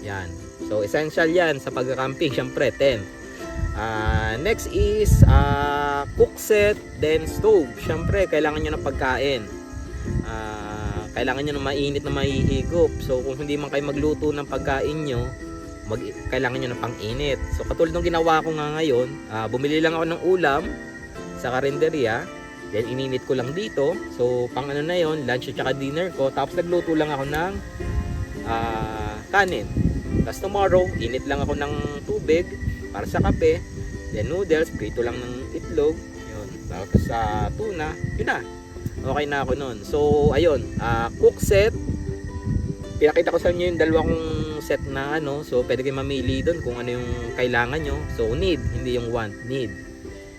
Yan, so essential yan sa pagka-camping, syempre tent. Next is cook set, then stove. Syempre kailangan nyo ng pagkain, kailangan nyo ng mainit na mahihigop. So kung hindi man kayo magluto ng pagkain nyo, kailangan nyo ng pang-init. So katulad ng ginawa ko nga ngayon, bumili lang ako ng ulam sa karinderya, then ininit ko lang dito. So pang na yon, lunch at saka dinner ko. Tapos nagluto lang ako ng kanin. Tapos tomorrow, init lang ako ng tubig para sa kape, then noodles, prito lang ng itlog, yun. Tapos sa tuna, yun na. Okay na ako nun. So ayun, cook set, pinakita ko sa inyo yung dalawang set na so pwede kayo mamili doon kung ano yung kailangan nyo. So need, hindi yung want, need.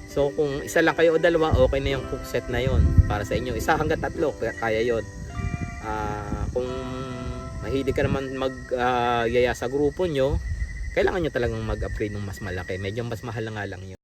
So kung isa lang kayo o dalawa, okay na yung cook set na yon para sa inyo. Isa hanggang tatlo, kaya yon. Kung mahilig ka naman yaya sa grupo nyo, kailangan nyo talagang mag-upgrade ng mas malaki. Medyo mas mahal na nga lang yun.